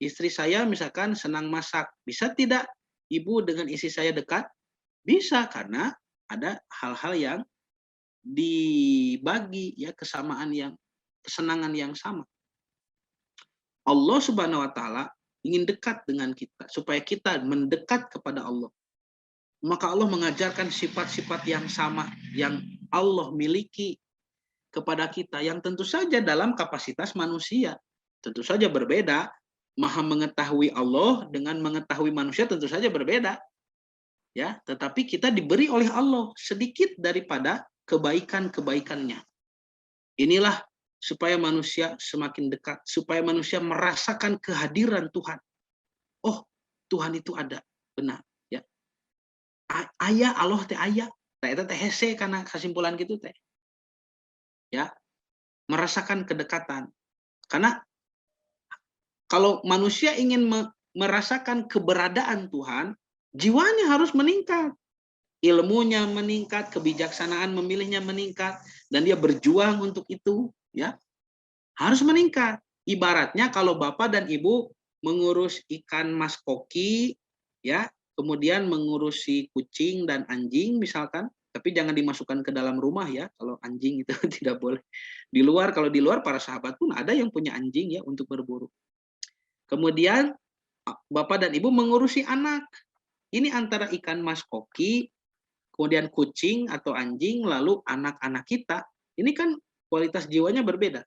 Istri saya misalkan senang masak. Bisa tidak ibu dengan istri saya dekat? Bisa, karena ada hal-hal yang dibagi, ya, kesenangan yang sama. Allah Subhanahu wa taala ingin dekat dengan kita supaya kita mendekat kepada Allah. Maka Allah mengajarkan sifat-sifat yang sama yang Allah miliki kepada kita yang tentu saja dalam kapasitas manusia. Tentu saja berbeda. Maha mengetahui Allah dengan mengetahui manusia tentu saja berbeda. Ya, tetapi kita diberi oleh Allah sedikit daripada kebaikan-kebaikannya. Inilah supaya manusia semakin dekat, supaya manusia merasakan kehadiran Tuhan. Oh, Tuhan itu ada, benar, ya. Aya Allah teh aya, teh eta teh hese karena kesimpulan gitu teh. Ya, merasakan kedekatan. Karena kalau manusia ingin merasakan keberadaan Tuhan, jiwanya harus meningkat. Ilmunya meningkat, kebijaksanaan memilihnya meningkat, dan dia berjuang untuk itu, ya. Harus meningkat. Ibaratnya kalau bapak dan ibu mengurus ikan mas koki, ya, kemudian mengurusi kucing dan anjing misalkan, tapi jangan dimasukkan ke dalam rumah ya, kalau anjing itu tidak boleh. Di luar, kalau di luar para sahabat pun ada yang punya anjing ya untuk berburu. Kemudian bapak dan ibu mengurusi anak. Ini antara ikan mas koki, kemudian kucing atau anjing, lalu anak-anak kita. Ini kan kualitas jiwanya berbeda.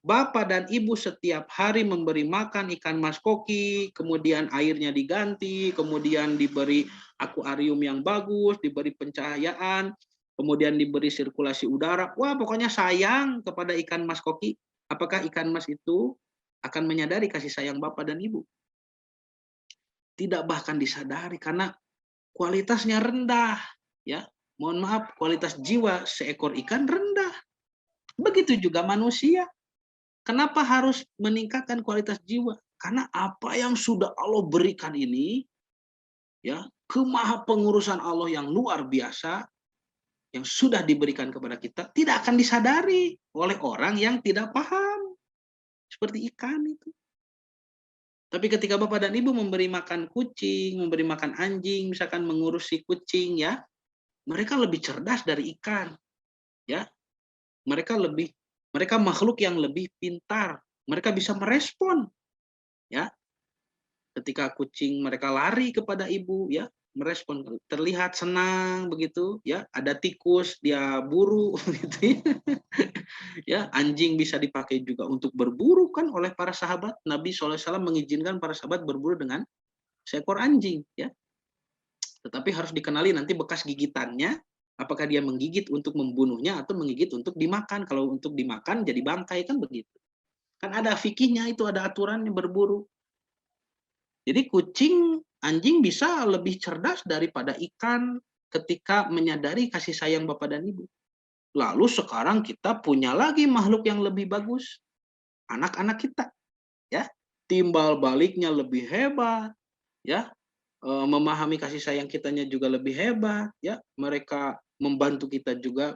Bapak dan ibu setiap hari memberi makan ikan mas koki, kemudian airnya diganti, kemudian diberi akuarium yang bagus, diberi pencahayaan, kemudian diberi sirkulasi udara. Wah, pokoknya sayang kepada ikan mas koki. Apakah ikan mas itu akan menyadari kasih sayang bapak dan ibu? Tidak bahkan disadari karena kualitasnya rendah, ya. Mohon maaf, kualitas jiwa seekor ikan rendah. Begitu juga manusia. Kenapa harus meningkatkan kualitas jiwa? Karena apa yang sudah Allah berikan ini, ya, kemaha pengurusan Allah yang luar biasa yang sudah diberikan kepada kita tidak akan disadari oleh orang yang tidak paham. Seperti ikan itu. Tapi ketika bapak dan ibu memberi makan kucing, memberi makan anjing, misalkan mengurusi kucing, ya, mereka lebih cerdas dari ikan, ya. Mereka makhluk yang lebih pintar. Mereka bisa merespon, ya. Ketika kucing mereka lari kepada ibu, ya, merespon, terlihat senang begitu, ya. Ada tikus dia buru gitu ya. Ya, anjing bisa dipakai juga untuk berburu kan oleh para sahabat. Nabi SAW mengizinkan para sahabat berburu dengan seekor anjing, ya. Tetapi harus dikenali nanti bekas gigitannya, Apakah dia menggigit untuk membunuhnya atau menggigit untuk dimakan? Kalau untuk dimakan jadi bangkai, kan begitu. Kan ada fikihnya itu, ada aturannya berburu. Jadi kucing, anjing bisa lebih cerdas daripada ikan ketika menyadari kasih sayang Bapak dan Ibu. Lalu sekarang kita punya lagi makhluk yang lebih bagus, anak-anak kita, ya. Timbal baliknya lebih hebat, ya. Memahami kasih sayang kitanya juga lebih hebat, ya. Mereka membantu kita juga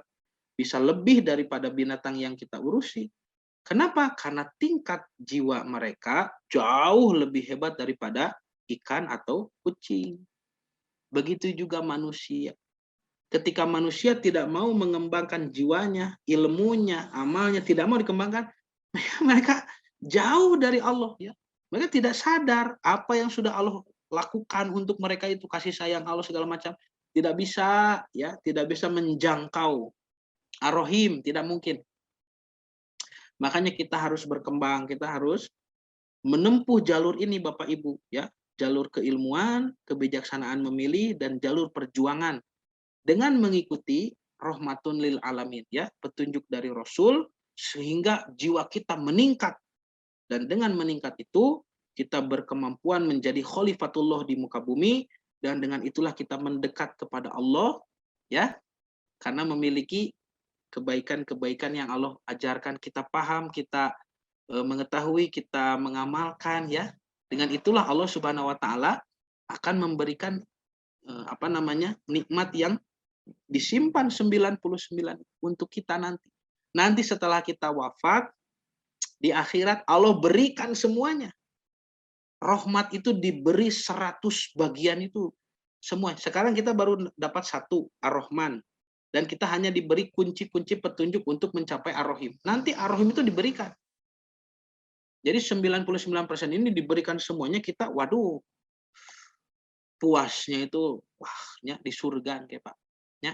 bisa lebih daripada binatang yang kita urusi. Kenapa? Karena tingkat jiwa mereka jauh lebih hebat daripada ikan atau kucing. Begitu juga manusia. Ketika manusia tidak mau mengembangkan jiwanya, ilmunya, amalnya, tidak mau dikembangkan, mereka jauh dari Allah, ya. Mereka tidak sadar apa yang sudah Allah lakukan untuk mereka itu, kasih sayang Allah segala macam. Tidak bisa, ya, tidak bisa menjangkau Ar-Rahim, tidak mungkin. Makanya kita harus berkembang, kita harus menempuh jalur ini Bapak Ibu, ya. Jalur keilmuan, kebijaksanaan memilih, dan jalur perjuangan dengan mengikuti rahmatun lil alamin, ya, petunjuk dari Rasul, sehingga jiwa kita meningkat, dan dengan meningkat itu kita berkemampuan menjadi khalifatullah di muka bumi, dan dengan itulah kita mendekat kepada Allah, ya, karena memiliki kebaikan-kebaikan yang Allah ajarkan, kita paham, kita mengetahui, kita mengamalkan, ya. Dengan itulah Allah Subhanahu wa taala akan memberikan nikmat yang disimpan 99 untuk kita nanti. Nanti setelah kita wafat, di akhirat Allah berikan semuanya. Rahmat itu diberi 100 bagian itu semua. Sekarang kita baru dapat 1, Ar-Rahman. Dan kita hanya diberi kunci-kunci petunjuk untuk mencapai Ar-Rahim. Nanti Ar-Rahim itu diberikan. Jadi 99% ini diberikan semuanya, kita, waduh, puasnya itu, wahnya di surga, kayak Pak. Ya.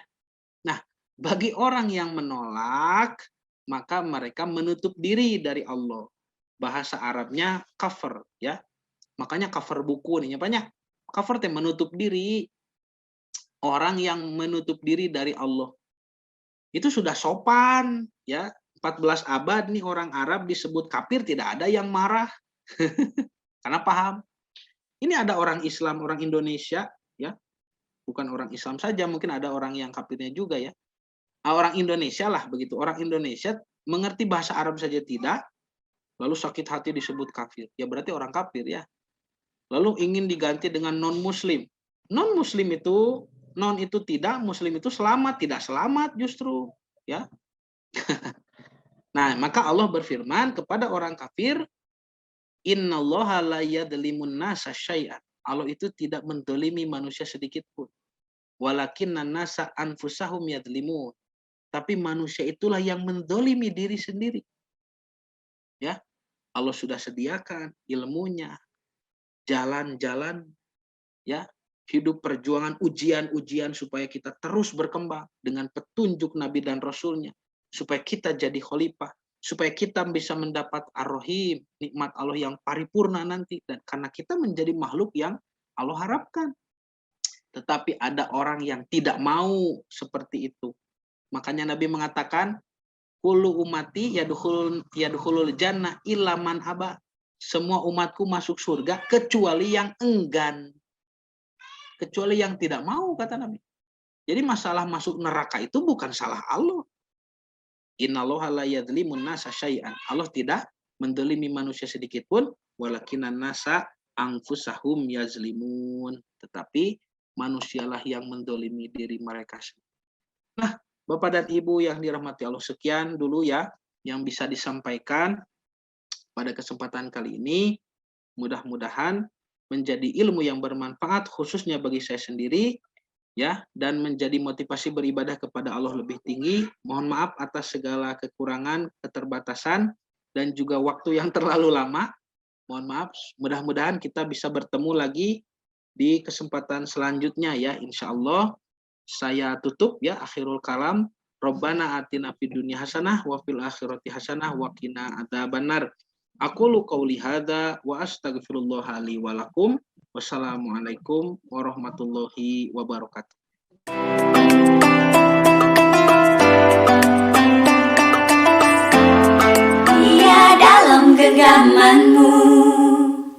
Nah, bagi orang yang menolak, maka mereka menutup diri dari Allah. Bahasa Arabnya kafir, ya. Makanya cover buku nih, banyak. Cover teh menutup diri. Orang yang menutup diri dari Allah. Itu sudah sopan, ya. 14 abad nih orang Arab disebut kafir, tidak ada yang marah. Karena paham. Ini ada orang Islam, orang Indonesia, ya. Bukan orang Islam saja, mungkin ada orang yang kafirnya juga, ya. Orang Indonesia lah begitu. Orang Indonesia mengerti bahasa Arab saja tidak, lalu sakit hati disebut kafir. Ya berarti orang kafir, ya. Lalu ingin diganti dengan non-muslim. Non-muslim itu, non itu tidak, muslim itu selamat, tidak selamat justru, ya. Nah, maka Allah berfirman kepada orang kafir, innallaha la yadlimun nasa syai'an. Allah itu tidak mendolimi manusia sedikit pun. Walakinnan nasa anfusahum yadlimun. Tapi manusia itulah yang mendolimi diri sendiri. Ya, Allah sudah sediakan ilmunya, jalan-jalan, ya, hidup perjuangan, ujian-ujian supaya kita terus berkembang dengan petunjuk Nabi dan Rasulnya, supaya kita jadi khalifah, supaya kita bisa mendapat Ar-Rahim, nikmat Allah yang paripurna nanti, dan karena kita menjadi makhluk yang Allah harapkan. Tetapi ada orang yang tidak mau seperti itu. Makanya Nabi mengatakan, kullu ummati yadkhulul jannah illa man aba. Semua umatku masuk surga kecuali yang enggan. Kecuali yang tidak mau, kata Nabi. Jadi masalah masuk neraka itu bukan salah Allah. Innallaha la yadzlimun nasa syai'an. Allah tidak mendolimi manusia sedikit pun, walakinan nasa anfusahum yazlimun. Tetapi manusialah yang mendolimi diri mereka sendiri. Nah, Bapak dan Ibu yang dirahmati Allah, sekian dulu ya yang bisa disampaikan pada kesempatan kali ini. Mudah-mudahan menjadi ilmu yang bermanfaat khususnya bagi saya sendiri, ya, dan menjadi motivasi beribadah kepada Allah lebih tinggi. Mohon maaf atas segala kekurangan, keterbatasan, dan juga waktu yang terlalu lama. Mohon maaf, mudah-mudahan kita bisa bertemu lagi di kesempatan selanjutnya, ya, insya Allah. Saya tutup, ya, akhirul kalam. Rabbana atina fid dunya hasanah wa fil akhirati hasanah wa qina adzabannar. Aqulu qauli hadza wa astaghfirullah li wa lakum. Wassalamualaikum warahmatullahi wabarakatuh. genggamanmu.